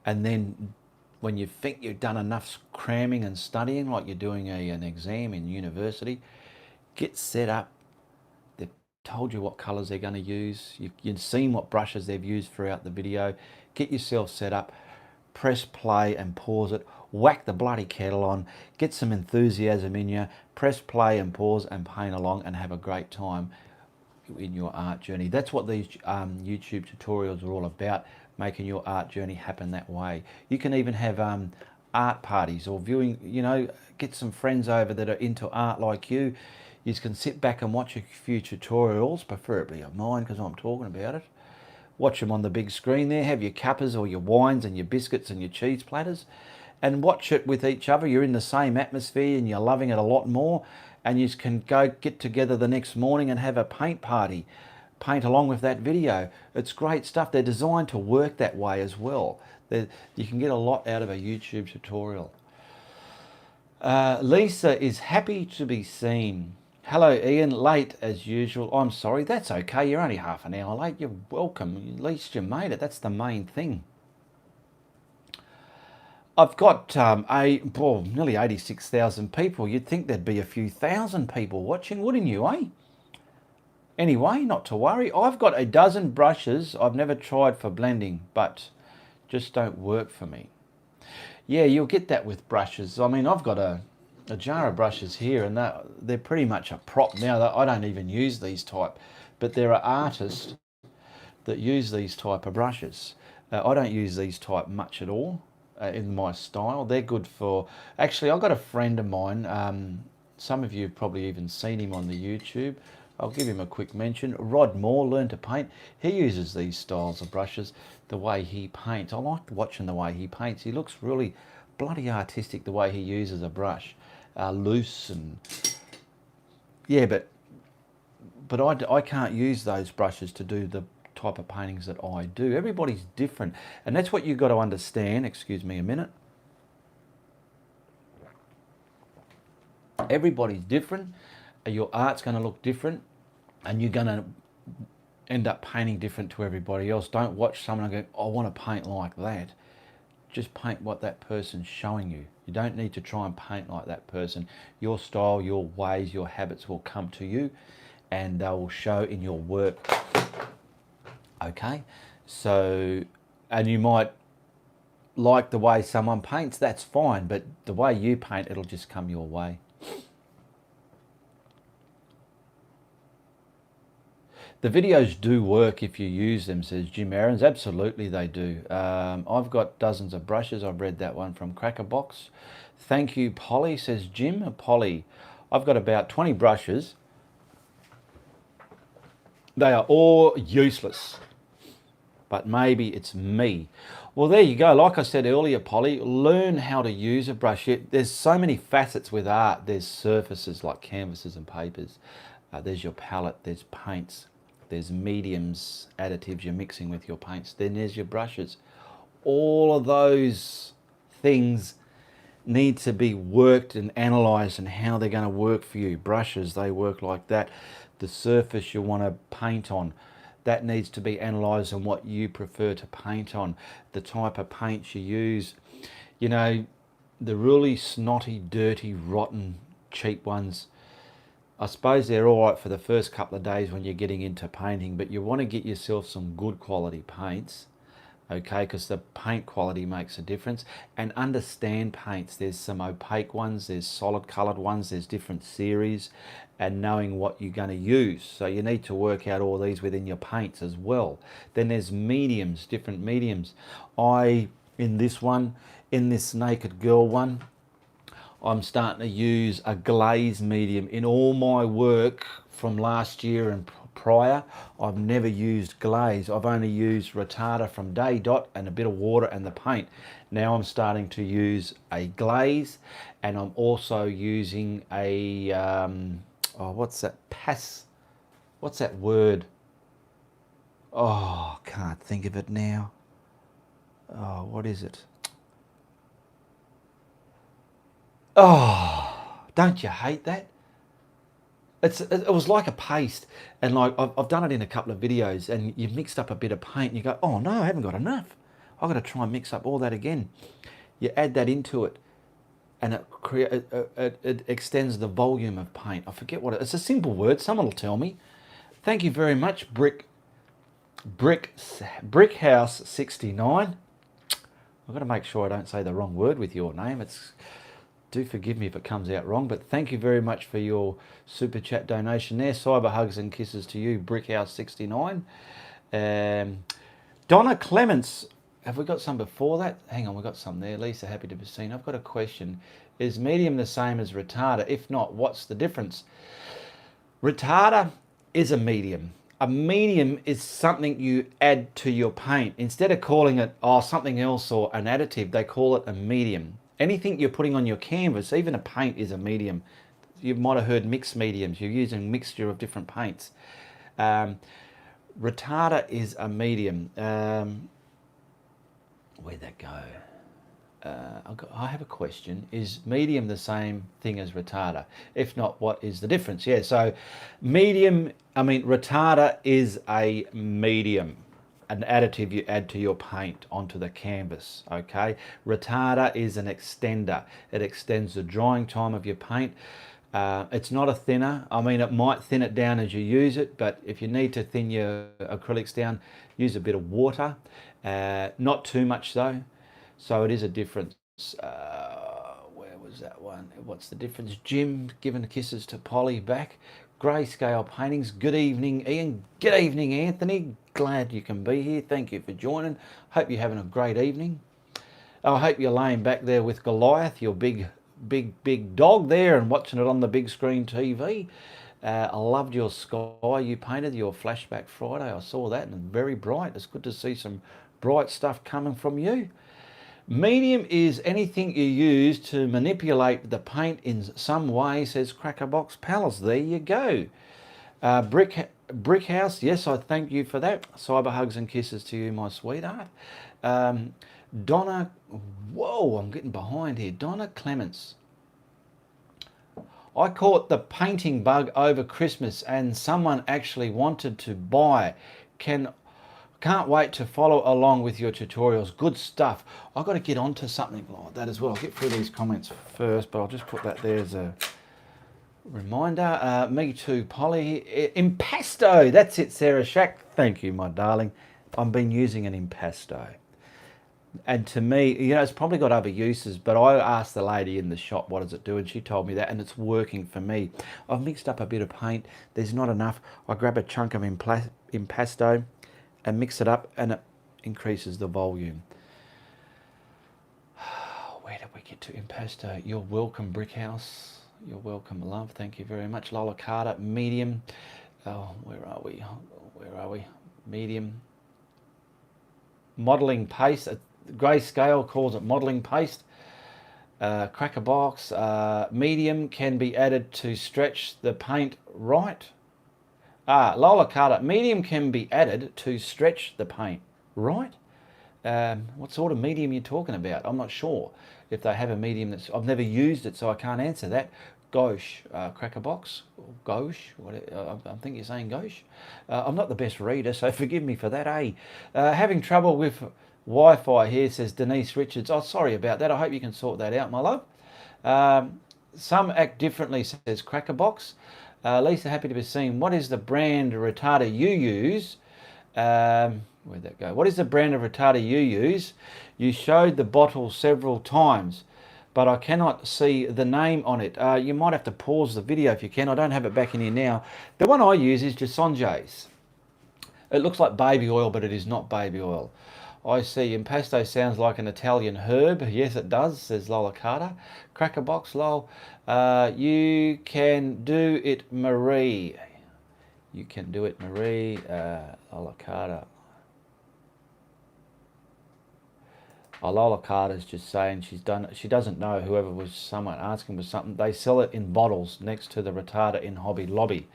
And then when you think you've done enough cramming and studying, like you're doing an exam in university, get set up. They've told you what colors they're going to use. You've seen what brushes they've used throughout the video. Get yourself set up, press play and pause it, whack the bloody kettle on, get some enthusiasm in you, press play and pause and paint along and have a great time in your art journey. That's what these YouTube tutorials are all about, making your art journey happen that way. You can even have art parties or viewing, get some friends over that are into art like you. You can sit back and watch a few tutorials, preferably of mine because I'm talking about it. Watch them on the big screen there, have your cuppas or your wines and your biscuits and your cheese platters and watch it with each other. You're in the same atmosphere and you're loving it a lot more, and you can go get together the next morning and have a paint party. Paint along with that video. It's great stuff. They're designed to work that way as well. You can get a lot out of a YouTube tutorial. Lisa is happy to be seen. Hello Ian, late as usual. I'm sorry, that's okay. You're only half an hour late. You're welcome. At least you made it. That's the main thing. I've got nearly 86,000 people. You'd think there'd be a few thousand people watching, wouldn't you, eh? Anyway, not to worry. I've got a dozen brushes I've never tried for blending, but just don't work for me. Yeah, you'll get that with brushes. I mean, I've got a jar of brushes here, and they're pretty much a prop now. I don't even use these type, but there are artists that use these type of brushes. I don't use these type much at all in my style. They're good for, actually I've got a friend of mine, some of you have probably even seen him on the YouTube. I'll give him a quick mention. Rod Moore, Learn to Paint. He uses these styles of brushes, the way he paints. I like watching the way he paints. He looks really bloody artistic the way he uses a brush. Loose and, yeah, but I can't use those brushes to do the type of paintings that I do. Everybody's different, and that's what you've got to understand. Excuse me a minute. Everybody's different. Your art's going to look different, and you're going to end up painting different to everybody else. Don't watch someone and go, I want to paint like that. Just paint what that person's showing you. You don't need to try and paint like that person. Your style, your ways, your habits will come to you, and they will show in your work. Okay, so, and you might like the way someone paints, that's fine, but the way you paint, it'll just come your way. The videos do work if you use them, says Jim Aarons. Absolutely they do. I've got dozens of brushes. I've read that one from Crackerbox. Thank you, Polly, says Jim. Polly, I've got about 20 brushes. They are all useless, but maybe it's me. Well, there you go. Like I said earlier, Polly, learn how to use a brush. There's so many facets with art. There's surfaces like canvases and papers. There's your palette, there's paints, there's mediums, additives you're mixing with your paints. Then there's your brushes. All of those things need to be worked and analysed and how they're going to work for you. Brushes, they work like that. The surface you want to paint on, that needs to be analysed on what you prefer to paint on. The type of paints you use. You know, the really snotty, dirty, rotten, cheap ones, I suppose they're all right for the first couple of days when you're getting into painting, but you want to get yourself some good quality paints, okay, because the paint quality makes a difference. And understand paints. There's some opaque ones, there's solid coloured ones, there's different series, and knowing what you're going to use. So you need to work out all these within your paints as well. Then there's mediums, different mediums. In this one, in this Naked Girl one, I'm starting to use a glaze medium. In all my work from last year and prior, I've never used glaze. I've only used retarder from Day Dot and a bit of water and the paint. Now I'm starting to use a glaze, and I'm also using a, what's that? What's that word? Oh, can't think of it now. Oh, what is it? Oh, don't you hate that? It was like a paste, and like I've done it in a couple of videos, and you've mixed up a bit of paint, and you go, oh no, I haven't got enough. I've got to try and mix up all that again. You add that into it, and it extends the volume of paint. I forget what it's a simple word. Someone will tell me. Thank you very much, Brickhouse 69. I've got to make sure I don't say the wrong word with your name. Do forgive me if it comes out wrong, but thank you very much for your super chat donation there. Cyber hugs and kisses to you, Brickhouse69. Donna Clements, have we got some before that? Hang on, we've got some there. Lisa, happy to be seen. I've got a question. Is medium the same as retarder? If not, what's the difference? Retarder is a medium. A medium is something you add to your paint. Instead of calling it something else or an additive, they call it a medium. Anything you're putting on your canvas, even a paint, is a medium. You might have heard mixed mediums. You're using a mixture of different paints. Retarder is a medium. Where'd that go? I have a question. Is medium the same thing as retarder? If not, what is the difference? Yeah, so retarder is a medium, an additive you add to your paint onto the canvas, okay? Retarder is an extender. It extends the drying time of your paint. It's not a thinner. It might thin it down as you use it, but if you need to thin your acrylics down, use a bit of water. Not too much though. So it is a difference. Where was was that one? What's the difference? Jim giving kisses to Polly back. Grayscale paintings. Good evening, Ian. Good evening, Anthony. Glad you can be here. Thank you for joining. Hope you're having a great evening. I hope you're laying back there with Goliath, your big dog there, and watching it on the big screen TV. I loved your sky you painted, your Flashback Friday. I saw that, and very bright. It's good to see some bright stuff coming from you. Medium is anything you use to manipulate the paint in some way, says Crackerbox Palace. There you go. Brick House, yes, I thank you for that. Cyber hugs and kisses to you, my sweetheart. Donna, whoa, I'm getting behind here. Donna Clements. I caught the painting bug over Christmas and someone actually wanted to buy. Can't wait to follow along with your tutorials. Good stuff. I've got to get onto something like that as well. I'll get through these comments first, but I'll just put that there as a reminder. Me too, Polly. Impasto. That's it, Sarah Shack. Thank you, my darling. I've been using an impasto. And to me, it's probably got other uses, but I asked the lady in the shop, what does it do? And she told me that, and it's working for me. I've mixed up a bit of paint. There's not enough. I grab a chunk of impasto and mix it up, and it increases the volume. Where did we get to impasto? You're welcome, Brickhouse. You're welcome, love. Thank you very much. Lola Carter, medium. Oh, where are we? Medium. Modelling paste. Grayscale calls it modelling paste. Crackerbox. Medium can be added to stretch the paint right. Lola Carter. Medium can be added to stretch the paint right. What sort of medium you're talking about? I'm not sure if they have a medium that's... I've never used it, so I can't answer that. Gauche, Crackerbox, gauche, I think you're saying gauche. I'm not the best reader, so forgive me for that, eh? Having trouble with Wi-Fi here, says Denise Richards. Oh, sorry about that. I hope you can sort that out, my love. Some act differently, says Crackerbox. Lisa, happy to be seen. What is the brand retarder you use? Where'd that go? What is the brand of retarder you use? You showed the bottle several times, but I cannot see the name on it. You might have to pause the video if you can. I don't have it back in here now. The one I use is Jasonja's. It looks like baby oil, but it is not baby oil. I see. Impasto sounds like an Italian herb. Yes, it does, says Lola Carter. Crackerbox, lol. You can do it, Marie. You can do it, Marie. Lola Carter. Lola Carter's just saying she's done it. She doesn't know. Whoever was someone asking was something. They sell it in bottles next to the retarder in Hobby Lobby.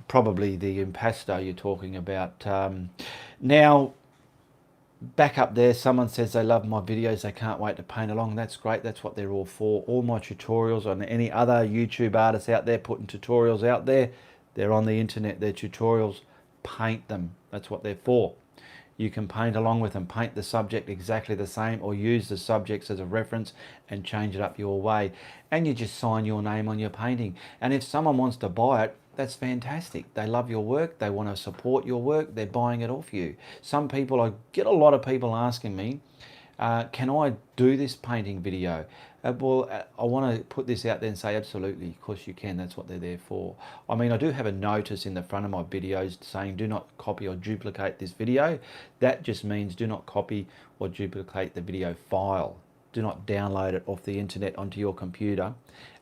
Probably the impasto you're talking about. Now, back up there, someone says they love my videos. They can't wait to paint along. That's great. That's what they're all for. All my tutorials and any other YouTube artists out there putting tutorials out there, they're on the internet. They're tutorials. Paint them. That's what they're for. You can paint along with them, paint the subject exactly the same, or use the subjects as a reference and change it up your way. And you just sign your name on your painting. And if someone wants to buy it, that's fantastic. They love your work. They want to support your work. They're buying it off you. Some people, I get a lot of people asking me, can I do this painting video? I want to put this out there and say absolutely, of course you can. That's what they're there for. I mean, I do have a notice in the front of my videos saying do not copy or duplicate this video. That just means do not copy or duplicate the video file. Do not download it off the internet onto your computer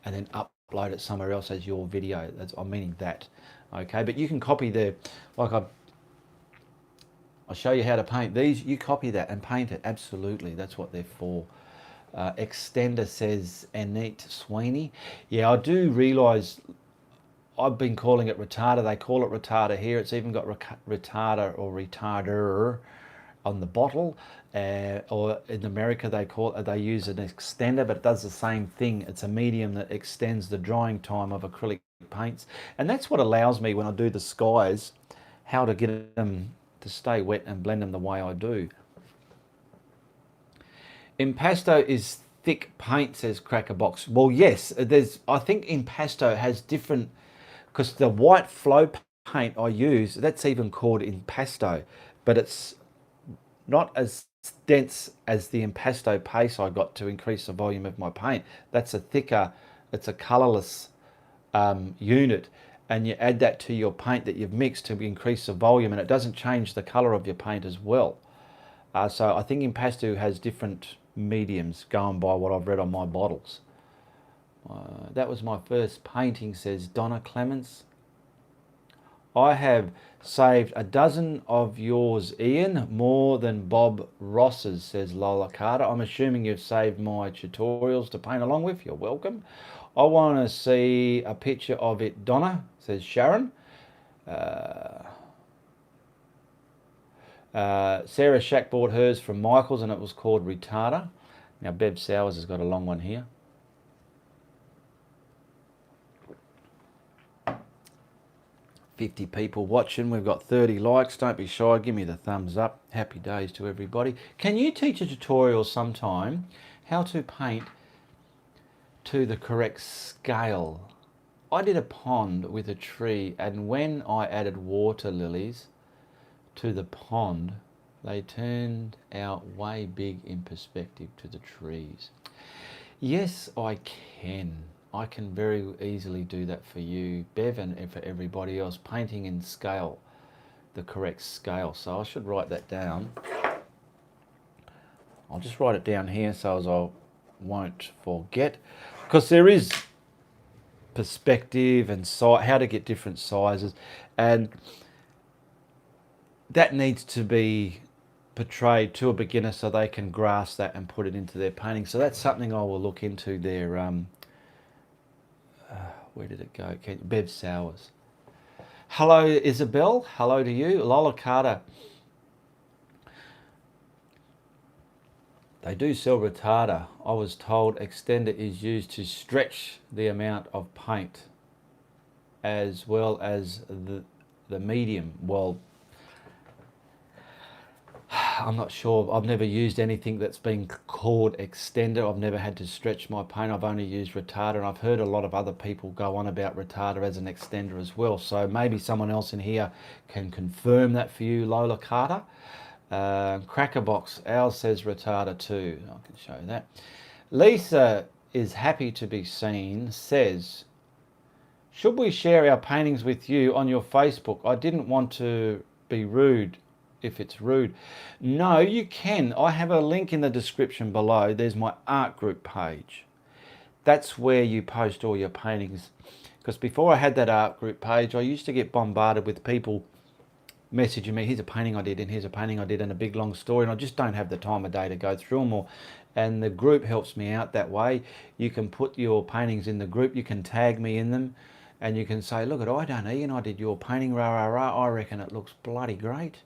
and then upload it somewhere else as your video. I'm meaning that. Okay, but you can copy I'll show you how to paint these. You copy that and paint it. Absolutely, that's what they're for. Extender, says Annette Sweeney. Yeah, I do realise I've been calling it retarder. They call it retarder here. It's even got retarder or retarder on the bottle. Or in America they use an extender, but it does the same thing. It's a medium that extends the drying time of acrylic paints, and that's what allows me when I do the skies how to get them to stay wet and blend them the way I do. Impasto is thick paint, says Crackerbox. Well, yes, I think impasto has different, because the white flow paint I use, that's even called impasto, but it's not as dense as the impasto paste I got to increase the volume of my paint. That's a thicker, it's a colourless unit, and you add that to your paint that you've mixed to increase the volume, and it doesn't change the colour of your paint as well. So I think impasto has different mediums going by what I've read on my bottles. That was my first painting, says Donna Clements. I have saved a dozen of yours, Ian, more than Bob Ross's, says Lola Carter. I'm assuming you've saved my tutorials to paint along with. You're welcome. I want to see a picture of it, Donna, says Sharon. Sarah Shack bought hers from Michael's and it was called Retarder. Now Bev Sowers has got a long one here. $50 people watching. We've got 30 likes. Don't be shy. Give me the thumbs up. Happy days to everybody. Can you teach a tutorial sometime how to paint to the correct scale? I did a pond with a tree, and when I added water lilies to the pond, they turned out way big in perspective to the trees. Yes, I can. I can very easily do that for you, Bev, and for everybody else. Painting in scale, the correct scale. So I should write that down. I'll just write it down here so as I won't forget, because there is perspective and how to get different sizes, and that needs to be portrayed to a beginner so they can grasp that and put it into their painting. So that's something I will look into there. Where did it go? Okay, Bev Sowers. Hello, Isabel. Hello to you. Lola Carter. They do sell retarder. I was told extender is used to stretch the amount of paint as well as the medium. Well, I'm not sure. I've never used anything that's been called extender. I've never had to stretch my paint. I've only used retarder, and I've heard a lot of other people go on about retarder as an extender as well. So maybe someone else in here can confirm that for you, Lola Carter. Crackerbox, ours says retarder too. I can show you that. Lisa is happy to be seen, says, should we share our paintings with you on your Facebook? I didn't want to be rude if it's rude. No, you can. I have a link in the description below. There's my art group page. That's where you post all your paintings. Because before I had that art group page, I used to get bombarded with people messaging me, here's a painting I did, and here's a painting I did, and a big long story, and I just don't have the time of day to go through them all. And the group helps me out that way. You can put your paintings in the group, you can tag me in them, and you can say, look, I done Ian, I did your painting, rah, rah, rah, I reckon it looks bloody great.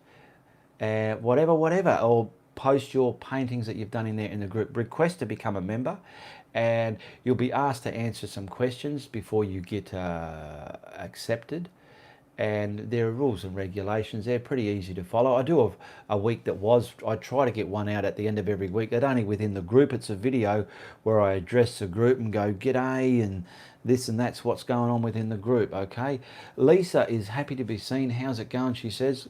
Whatever, or post your paintings that you've done in there in the group. Request to become a member, and you'll be asked to answer some questions before you get accepted. And there are rules and regulations. They're pretty easy to follow. I do a week I try to get one out at the end of every week. They're only within the group. It's a video where I address the group and go, g'day, and this and that's what's going on within the group, okay? Lisa is happy to be seen. How's it going? She says,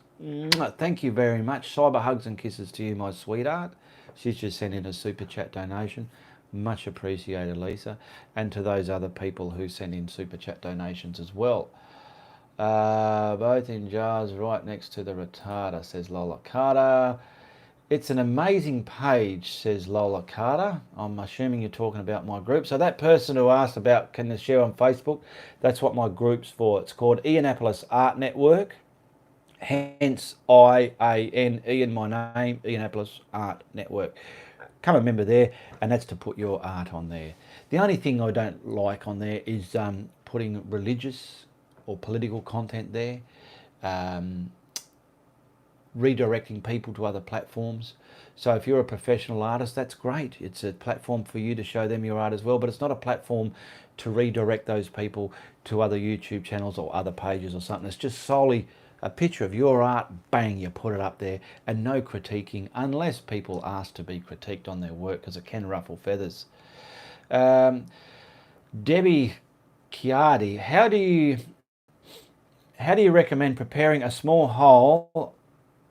thank you very much. Cyber hugs and kisses to you, my sweetheart. She's just sent in a super chat donation. Much appreciated, Lisa. And to those other people who send in super chat donations as well. Both in jars right next to the retarder, says Lola Carter. It's an amazing page, says Lola Carter. I'm assuming you're talking about my group. So that person who asked about can they share on Facebook, that's what my group's for. It's called Ianapolis Art Network. Hence IAN, Ian my name, Ianapolis Art Network. Become a member there, and that's to put your art on there. The only thing I don't like on there is putting religious or political content there, redirecting people to other platforms. So if you're a professional artist, that's great. It's a platform for you to show them your art as well, but it's not a platform to redirect those people to other YouTube channels or other pages or something. It's just solely a picture of your art, bang, you put it up there, and no critiquing unless people ask to be critiqued on their work, because it can ruffle feathers. Debbie Chiardi, how do you recommend preparing a small hole?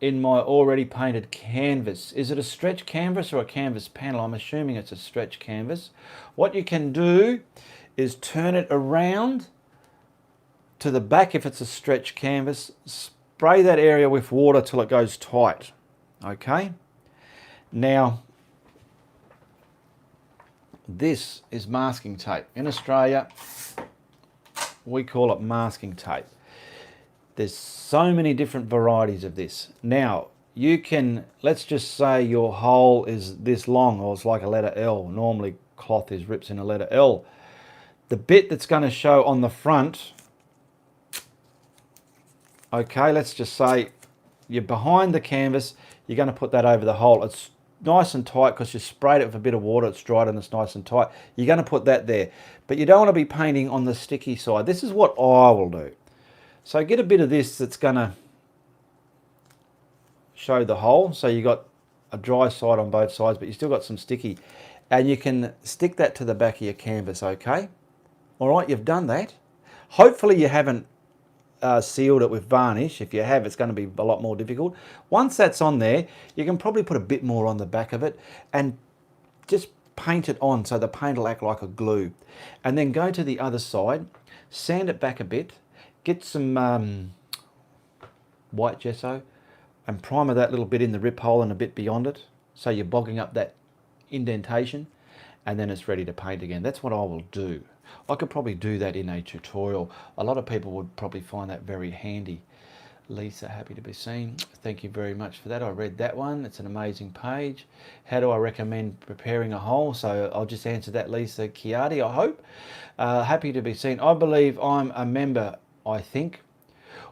in my already painted canvas. Is it a stretch canvas or a canvas panel? I'm assuming it's a stretch canvas. What you can do is turn it around to the back if it's a stretch canvas. Spray that area with water till it goes tight. Okay? Now, this is masking tape. In Australia, we call it masking tape. There's so many different varieties of this. Now, you can, let's just say your hole is this long, or it's like a letter L. Normally cloth is rips in a letter L. The bit that's going to show on the front, okay, let's just say you're behind the canvas, you're going to put that over the hole. It's nice and tight because you sprayed it with a bit of water, it's dried and it's nice and tight. You're going to put that there. But you don't want to be painting on the sticky side. This is what I will do. So get a bit of this that's going to show the hole. So you got a dry side on both sides, but you still got some sticky. And you can stick that to the back of your canvas, okay? All right, you've done that. Hopefully you haven't sealed it with varnish. If you have, it's going to be a lot more difficult. Once that's on there, you can probably put a bit more on the back of it and just paint it on so the paint will act like a glue. And then go to the other side, sand it back a bit, get some white gesso and primer that little bit in the rip hole and a bit beyond it, so you're bogging up that indentation, and then it's ready to paint again. That's what I will do. I could probably do that in a tutorial. A lot of people would probably find that very handy. Lisa, happy to be seen. Thank you very much for that. I read that one. It's an amazing page. How do I recommend preparing a hole? So I'll just answer that, Lisa Chiardi, I hope. Happy to be seen. I believe I'm a member, I think.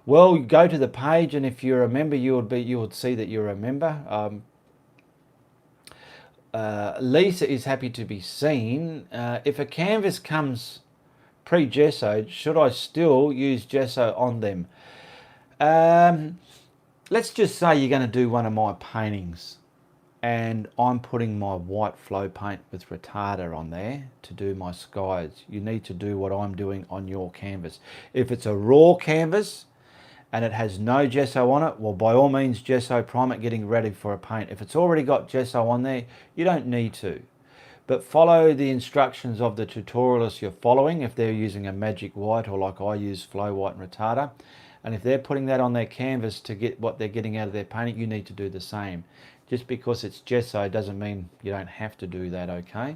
Well, you go to the page, and if you're a member, you would see that you're a member. Lisa is happy to be seen. If a canvas comes pre-gessoed, should I still use gesso on them? Let's just say you're going to do one of my paintings and I'm putting my white flow paint with retarder on there to do my skies. You need to do what I'm doing on your canvas. If it's a raw canvas and it has no gesso on it, well, by all means gesso prime it, getting ready for a paint. If it's already got gesso on there, you don't need to. But follow the instructions of the tutorialist you're following if they're using a magic white, or like I use flow white and retarder. And if they're putting that on their canvas to get what they're getting out of their painting, you need to do the same. Just because it's gesso doesn't mean you don't have to do that, okay?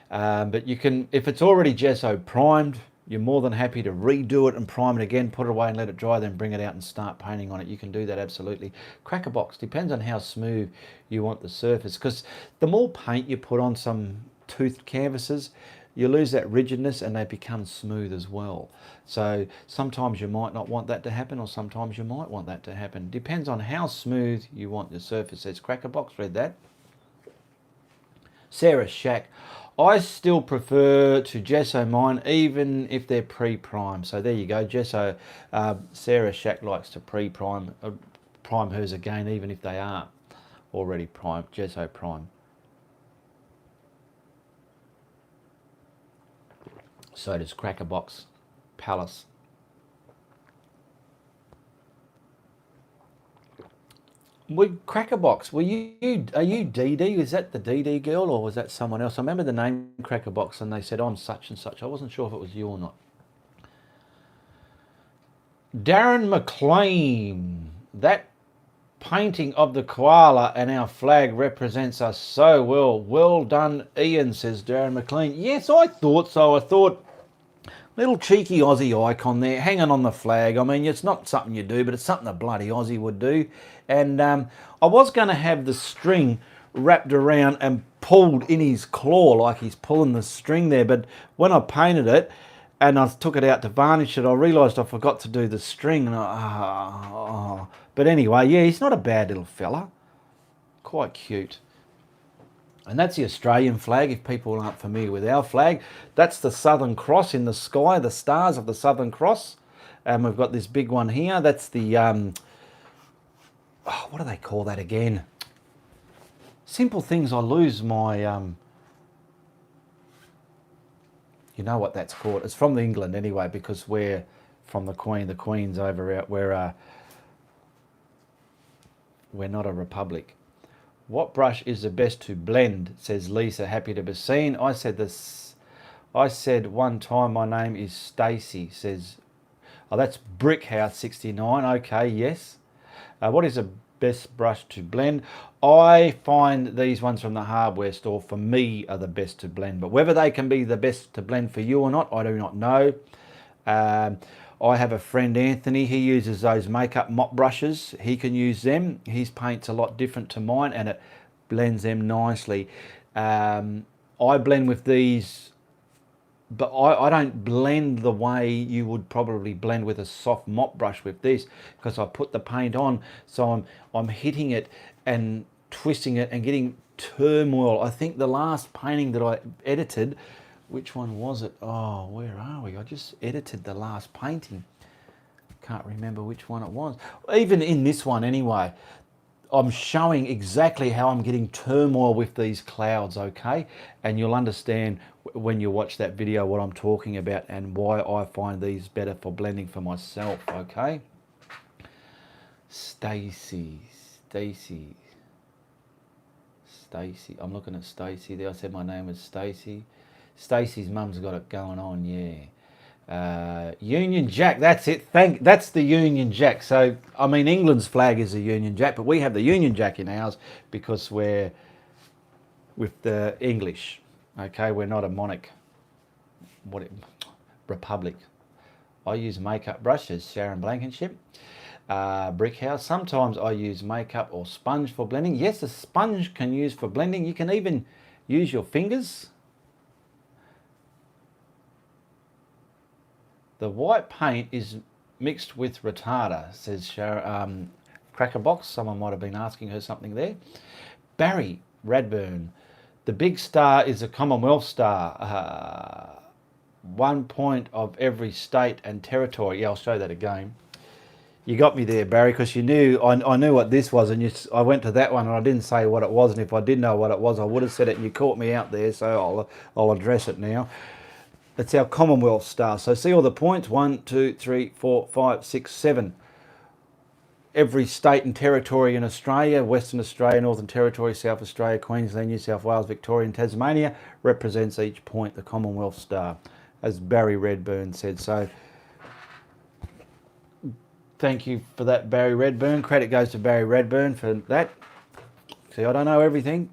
But you can, if it's already gesso primed, you're more than happy to redo it and prime it again, put it away and let it dry, then bring it out and start painting on it. You can do that absolutely. Cracker box, depends on how smooth you want the surface, because the more paint you put on some toothed canvases, you lose that rigidness and they become smooth as well. So sometimes you might not want that to happen, or sometimes you might want that to happen. Depends on how smooth you want the surface. Says Cracker Box, read that. Sarah Shack, I still prefer to gesso mine even if they're pre-primed. So there you go, gesso. Sarah Shack likes to pre-prime, prime hers again even if they are already primed, gesso prime. So does Cracker Box Palace. With Cracker Box, are you Dee Dee? Is that the Dee Dee girl, or was that someone else? I remember the name Cracker Box and they said I'm such and such. I wasn't sure if it was you or not. Darren McLean, that painting of the koala and our flag represents us so well. Well done, Ian, says Darren McLean. Yes, I thought so. I thought, little cheeky Aussie icon there, hanging on the flag. I mean, it's not something you do, but it's something a bloody Aussie would do. And I was going to have the string wrapped around and pulled in his claw like he's pulling the string there. But when I painted it and I took it out to varnish it, I realised I forgot to do the string. And But anyway, yeah, he's not a bad little fella. Quite cute. And that's the Australian flag, if people aren't familiar with our flag. That's the Southern Cross in the sky, the stars of the Southern Cross. And we've got this big one here. That's the, what do they call that again? Simple things, I lose my, you know what that's called. It's from England anyway, because we're from the Queen. The Queen's over out where We're not a republic. What brush is the best to blend? Says Lisa, happy to be seen. I said this. I said one time my name is Stacy. Says, oh, that's Brickhouse 69. Okay, yes. What is the best brush to blend? I find these ones from the hardware store for me are the best to blend, but whether they can be the best to blend for you or not, I do not know. I have a friend, Anthony, he uses those makeup mop brushes. He can use them. His paint's a lot different to mine and it blends them nicely. I blend with these, but I don't blend the way you would probably blend with a soft mop brush with this, because I put the paint on, so I'm hitting it and twisting it and getting turmoil. I think the last painting that I edited, which one was it? Oh, where are we? I just edited the last painting. Can't remember which one it was. Even in this one anyway, I'm showing exactly how I'm getting turmoil with these clouds, okay? And you'll understand when you watch that video what I'm talking about and why I find these better for blending for myself, okay? Stacy. I'm looking at Stacy there. I said my name was Stacy. Stacy's mum's got it going on, yeah. Union Jack, that's it. That's the Union Jack. So, I mean, England's flag is the Union Jack, but we have the Union Jack in ours because we're with the English. Okay, we're not a monarch. Republic. I use makeup brushes, Sharon Blankenship. Brickhouse. Sometimes I use makeup or sponge for blending. Yes, a sponge can use for blending. You can even use your fingers. The white paint is mixed with retarder, says Sharon, Crackerbox. Someone might have been asking her something there. Barry Radburn. The big star is a Commonwealth star. 1 point of every state and territory. Yeah, I'll show that again. You got me there, Barry, because you knew I knew what this was, and I went to that one and I didn't say what it was, and if I did know what it was, I would have said it, and you caught me out there, so I'll address it now. It's our Commonwealth star. So see all the points: 1, 2, 3, 4, 5, 6, 7. Every state and territory in Australia, Western Australia, Northern Territory, South Australia, Queensland, New South Wales, Victoria and Tasmania, represents each point the Commonwealth star, as Barry Redburn said. So thank you for that, Barry Redburn. Credit goes to Barry Redburn for that. See, I don't know everything.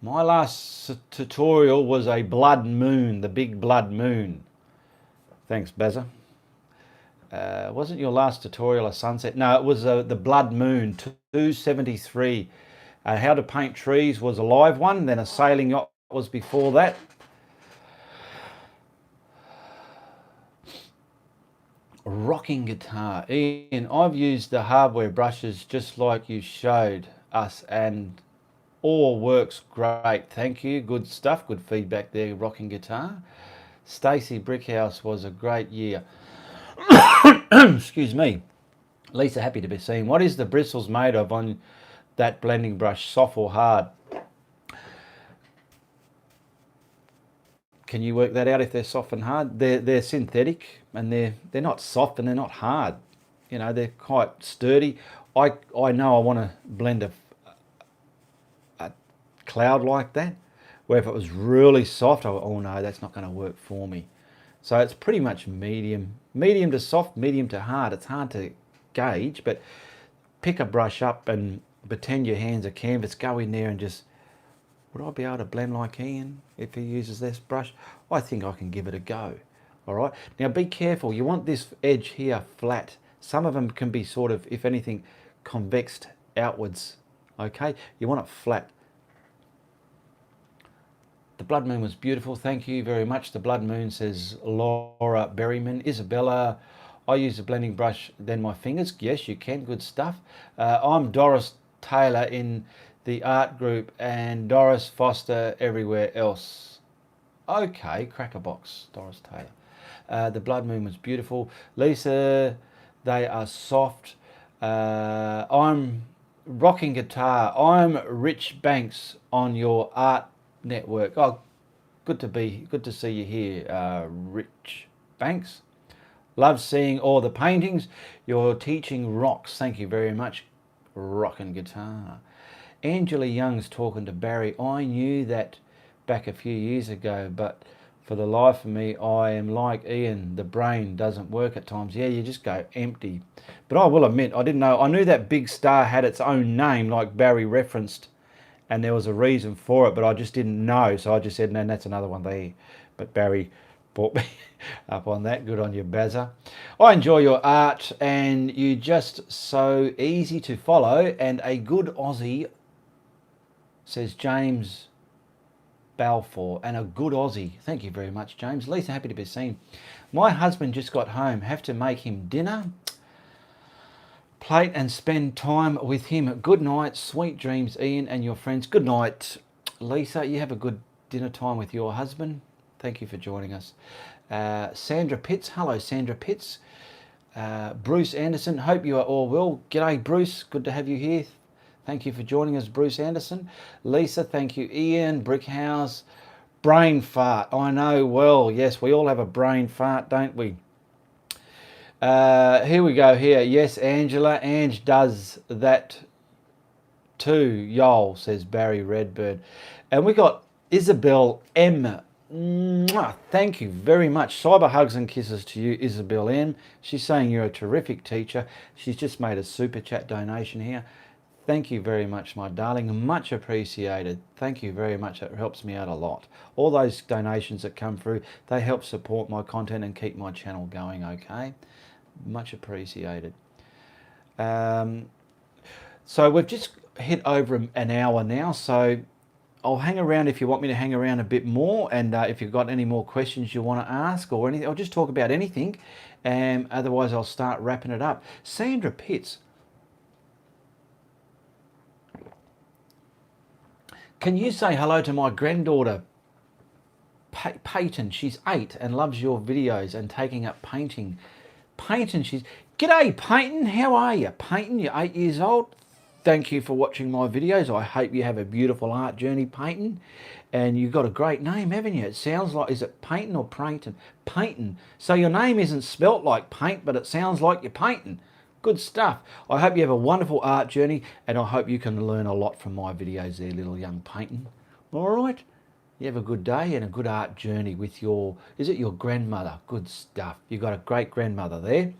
My last tutorial was a blood moon, the big blood moon. Thanks, Bazza. Wasn't your last tutorial a sunset? No, it was the blood moon, 273. How to paint trees was a live one, then a sailing yacht was before that. Rocking guitar. Ian, I've used the hardware brushes just like you showed us and all works great. Thank you. Good stuff. Good feedback there, rocking guitar. Stacy Brickhouse was a great year. Excuse me. Lisa, happy to be seen. What is the bristles made of on that blending brush, soft or hard? Can you work that out if they're soft and hard? They're synthetic and they're not soft and they're not hard. You know, they're quite sturdy. I know I want to blend a cloud like that, where if it was really soft, oh no, that's not going to work for me. So it's pretty much medium to soft, medium to hard. It's hard to gauge, but pick a brush up and pretend your hands are canvas, go in there and just, would I be able to blend like Ian if he uses this brush? I think I can give it a go. All right, now be careful. You want this edge here flat. Some of them can be sort of, if anything, convexed outwards. Okay, you want it flat. The blood moon was beautiful. Thank you very much. The blood moon, says Laura Berryman. Isabella, I use a blending brush, then my fingers. Yes, you can. Good stuff. I'm Doris Taylor in the art group and Doris Foster everywhere else. Okay, Crackerbox, Doris Taylor. The blood moon was beautiful. Lisa, they are soft. I'm rocking guitar. I'm Rich Banks on your art network. Oh, good to see you here, Rich Banks. Love seeing all the paintings. Your teaching rocks. Thank you very much. Rockin' guitar. Angela Young's talking to Barry. I knew that back a few years ago, but for the life of me, I am like Ian. The brain doesn't work at times. Yeah, you just go empty. But I will admit, I didn't know. I knew that big star had its own name, like Barry referenced, and there was a reason for it, but I just didn't know. So I just said, no, that's another one there. But Barry brought me up on that. Good on you, Bazza. I enjoy your art, and you just so easy to follow, and a good Aussie, says James Balfour, and a good Aussie. Thank you very much, James. Lisa, happy to be seen. My husband just got home. Have to make him dinner, plate, and spend time with him. Good night. Sweet dreams, Ian and your friends. Good night, Lisa. You have a good dinner time with your husband. Thank you for joining us. Sandra Pitts. Hello, Sandra Pitts. Bruce Anderson. Hope you are all well. G'day, Bruce. Good to have you here. Thank you for joining us, Bruce Anderson. Lisa, thank you. Ian, Brickhouse. Brain fart. I know well. Yes, we all have a brain fart, don't we? Here we go here. Yes, Angela. Ange does that too. Yol, says Barry Redbird. And we got Isabel M. Mwah, thank you very much. Cyber hugs and kisses to you, Isabel M. She's saying you're a terrific teacher. She's just made a super chat donation here. Thank you very much, my darling. Much appreciated. Thank you very much. It helps me out a lot. All those donations that come through, they help support my content and keep my channel going, okay? Much appreciated. So we've just hit over an hour now, so I'll hang around if you want me to hang around a bit more, and if you've got any more questions you want to ask or anything, I'll just talk about anything, and otherwise I'll start wrapping it up. Sandra Pitts. Can you say hello to my granddaughter, Peyton? She's 8 and loves your videos and taking up painting. Peyton, she's... G'day, Peyton. How are you? Peyton, you're 8 years old. Thank you for watching my videos. I hope you have a beautiful art journey, Peyton. And you've got a great name, haven't you? It sounds like... Is it Peyton or Peyton? Peyton. So your name isn't spelt like paint, but it sounds like you're painting. Good stuff. I hope you have a wonderful art journey, and I hope you can learn a lot from my videos there, little young Peyton. All right? You have a good day and a good art journey with your... Is it your grandmother? Good stuff. You've got a great grandmother there.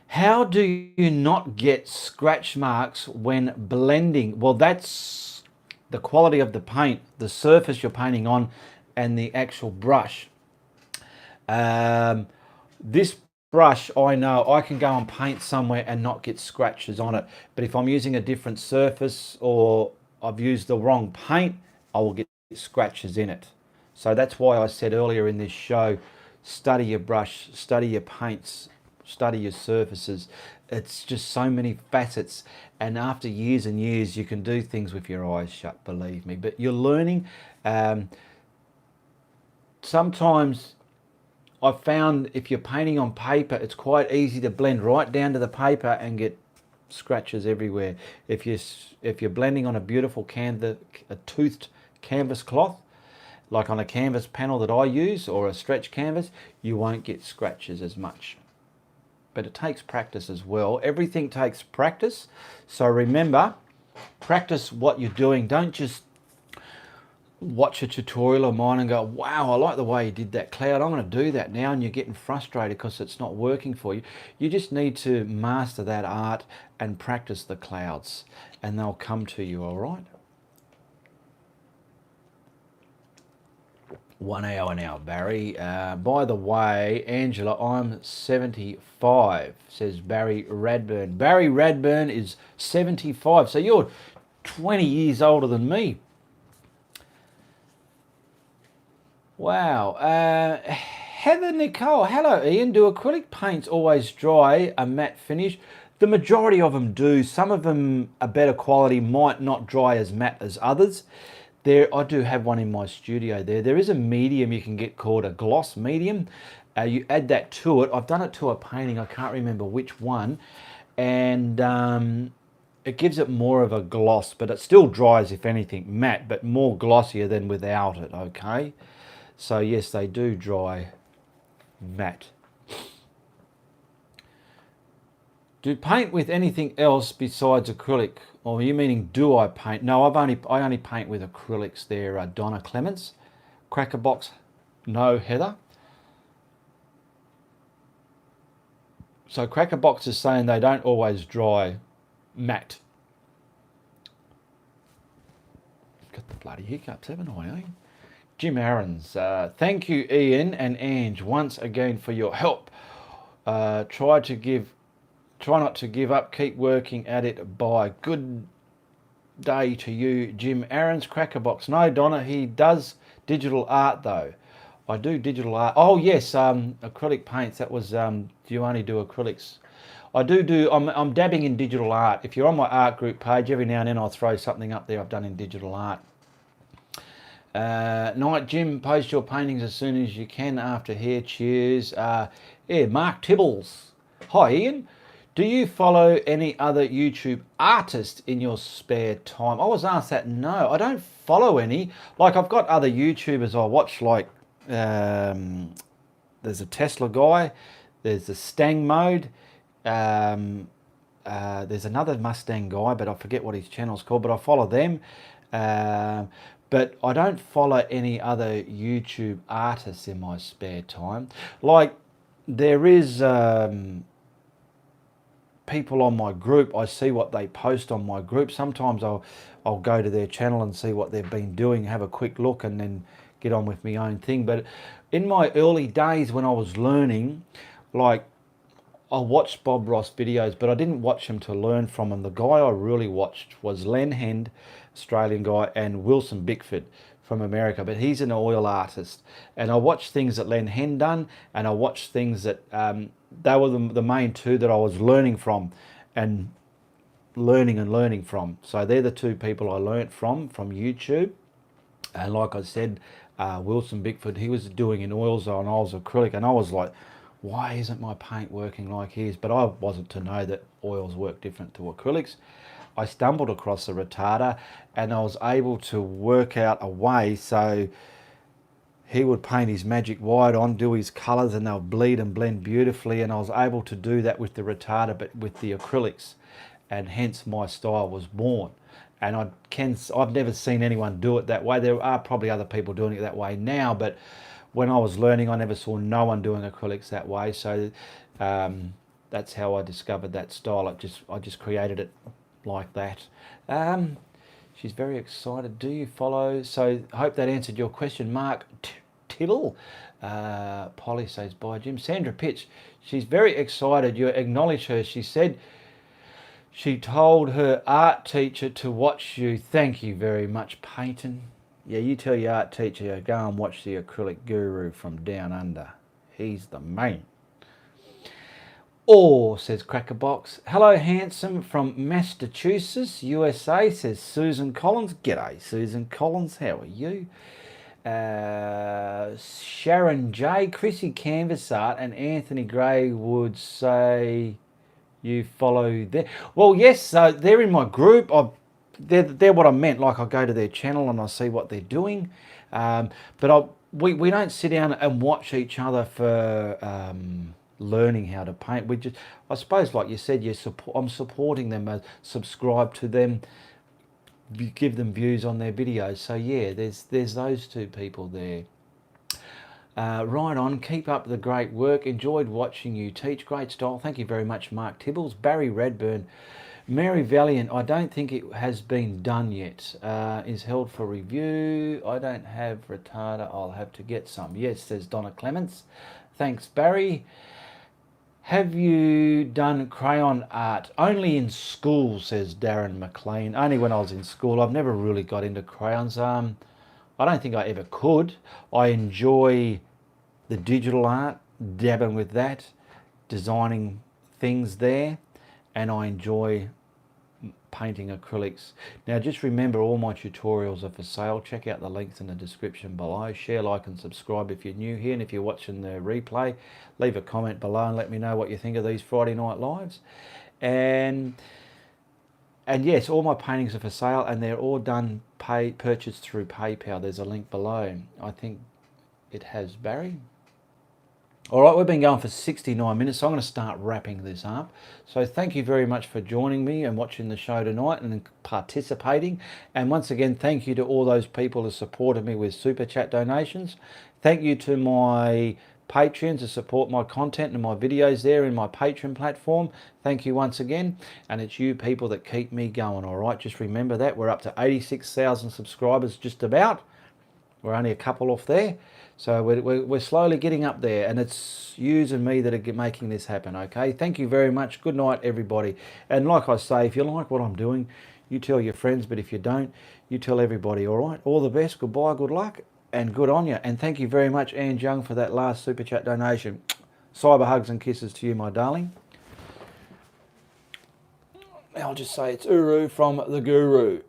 How do you not get scratch marks when blending? Well, that's the quality of the paint, the surface you're painting on, and the actual brush. This brush, I know I can go and paint somewhere and not get scratches on it, but if I'm using a different surface or I've used the wrong paint, I will get scratches in it. So that's why I said earlier in this show, study your brush, study your paints, study your surfaces. It's just so many facets, and after years and years you can do things with your eyes shut, believe me. But you're learning. Sometimes I've found if you're painting on paper, it's quite easy to blend right down to the paper and get scratches everywhere. If you're blending on a beautiful canvas, a toothed canvas cloth, like on a canvas panel that I use, or a stretch canvas, you won't get scratches as much. But it takes practice as well. Everything takes practice. So remember, practice what you're doing. Don't just watch a tutorial of mine and go, wow, I like the way you did that cloud, I'm going to do that now, and you're getting frustrated because it's not working for you. You just need to master that art and practice the clouds, and they'll come to you. All right? 1 hour now, Barry. By the way, Angela, I'm 75, says Barry Radburn. Barry Radburn is 75, so you're 20 years older than me. Wow. Heather Nicole, hello Ian. Do acrylic paints always dry a matte finish? The majority of them do. Some of them are better quality, might not dry as matte as others. I do have one in my studio there. There is a medium you can get called a gloss medium. You add that to it. I've done it to a painting, I can't remember which one, and it gives it more of a gloss, but it still dries, if anything, matte, but more glossier than without it, okay? So yes, they do dry matte. Do paint with anything else besides acrylic? Or are you meaning do I paint? No, I only paint with acrylics there, Donna Clements. Crackerbox, no, Heather. So Crackerbox is saying they don't always dry matte. Got the bloody hiccups, haven't I, eh? Jim Aarons, thank you, Ian and Ange, once again for your help. Try not to give up. Keep working at it. Bye. Good day to you, Jim Aarons. Crackerbox. No, Donna, he does digital art though. I do digital art. Oh yes, acrylic paints. That was. Do you only do acrylics? I do. I'm dabbing in digital art. If you're on my art group page, every now and then I'll throw something up there I've done in digital art. Night, Jim. Post your paintings as soon as you can after here. Cheers. Yeah, Mark Tibbles. Hi, Ian. Do you follow any other YouTube artists in your spare time? I was asked that. No, I don't follow any. Like, I've got other YouTubers I watch, like there's a Tesla guy, there's the Stang Mode, there's another Mustang guy, but I forget what his channel's called, but I follow them. But I don't follow any other YouTube artists in my spare time. Like, there is people on my group. I see what they post on my group. Sometimes I'll go to their channel and see what they've been doing, have a quick look, and then get on with my own thing. But in my early days when I was learning, like, I watched Bob Ross videos, but I didn't watch him to learn from him. The guy I really watched was Len Hend, Australian guy, and Wilson Bickford from America, but he's an oil artist. And I watched things that Len Hend done, and I watched things that they were the main two that I was learning from and learning from. So they're the two people I learnt from YouTube. And like I said, Wilson Bickford, he was doing in oils and I was acrylic, and I was like, why isn't my paint working like his? But I wasn't to know that oils work different to acrylics. I stumbled across a retarder and I was able to work out a way so he would paint his magic white on, do his colours, and they'll bleed and blend beautifully, and I was able to do that with the retarder but with the acrylics, and hence my style was born. And I've never seen anyone do it that way. There are probably other people doing it that way now, but when I was learning, I never saw no one doing acrylics that way. So that's how I discovered that style. I just created it like that. She's very excited. Do you follow? So I hope that answered your question, Mark Tittle. Polly says bye, Jim. Sandra Pitch, she's very excited. You acknowledge her. She said she told her art teacher to watch you. Thank you very much, Peyton. Yeah, you tell your art teacher, go and watch the acrylic guru from down under. He's the man. Or, says Crackerbox, hello handsome from Massachusetts, USA, says Susan Collins. G'day, Susan Collins, how are you? Sharon J, Chrissy Canvas Art, and Anthony Gray would say you follow there. Well, yes, they're in my group. They're what I meant. Like, I go to their channel and I see what they're doing, but we don't sit down and watch each other for learning how to paint. We just, I suppose, like you said, I'm supporting them, subscribe to them, give them views on their videos. So yeah, there's those two people there. Right on, keep up the great work. Enjoyed watching you teach. Great style. Thank you very much, Mark Tibbles. Barry Redburn. Mary Valiant, I don't think it has been done yet. Is held for review. I don't have retarder. I'll have to get some. Yes, says Donna Clements. Thanks, Barry. Have you done crayon art? Only in school, says Darren McLean. Only when I was in school. I've never really got into crayons. I don't think I ever could. I enjoy the digital art, dabbing with that, designing things there, and I enjoy painting acrylics. Now just remember, all my tutorials are for sale. Check out the links in the description below. Share, like and subscribe if you're new here, and if you're watching the replay, leave a comment below and let me know what you think of these Friday night lives. And yes, all my paintings are for sale, and they're all done purchased through PayPal. There's a link below. I think it has, Barry. All right, we've been going for 69 minutes, so I'm going to start wrapping this up. So thank you very much for joining me and watching the show tonight and participating. And once again, thank you to all those people who supported me with Super Chat donations. Thank you to my Patreons to support my content and my videos there in my Patreon platform. Thank you once again. And it's you people that keep me going, all right? Just remember that. We're up to 86,000 subscribers just about. We're only a couple off there. So we're slowly getting up there, and it's yous and me that are making this happen, okay? Thank you very much. Good night, everybody. And like I say, if you like what I'm doing, you tell your friends, but if you don't, you tell everybody, all right? All the best, goodbye, good luck, and good on you. And thank you very much, Anne Young, for that last Super Chat donation. Cyber hugs and kisses to you, my darling. I'll just say it's Uru from the Guru.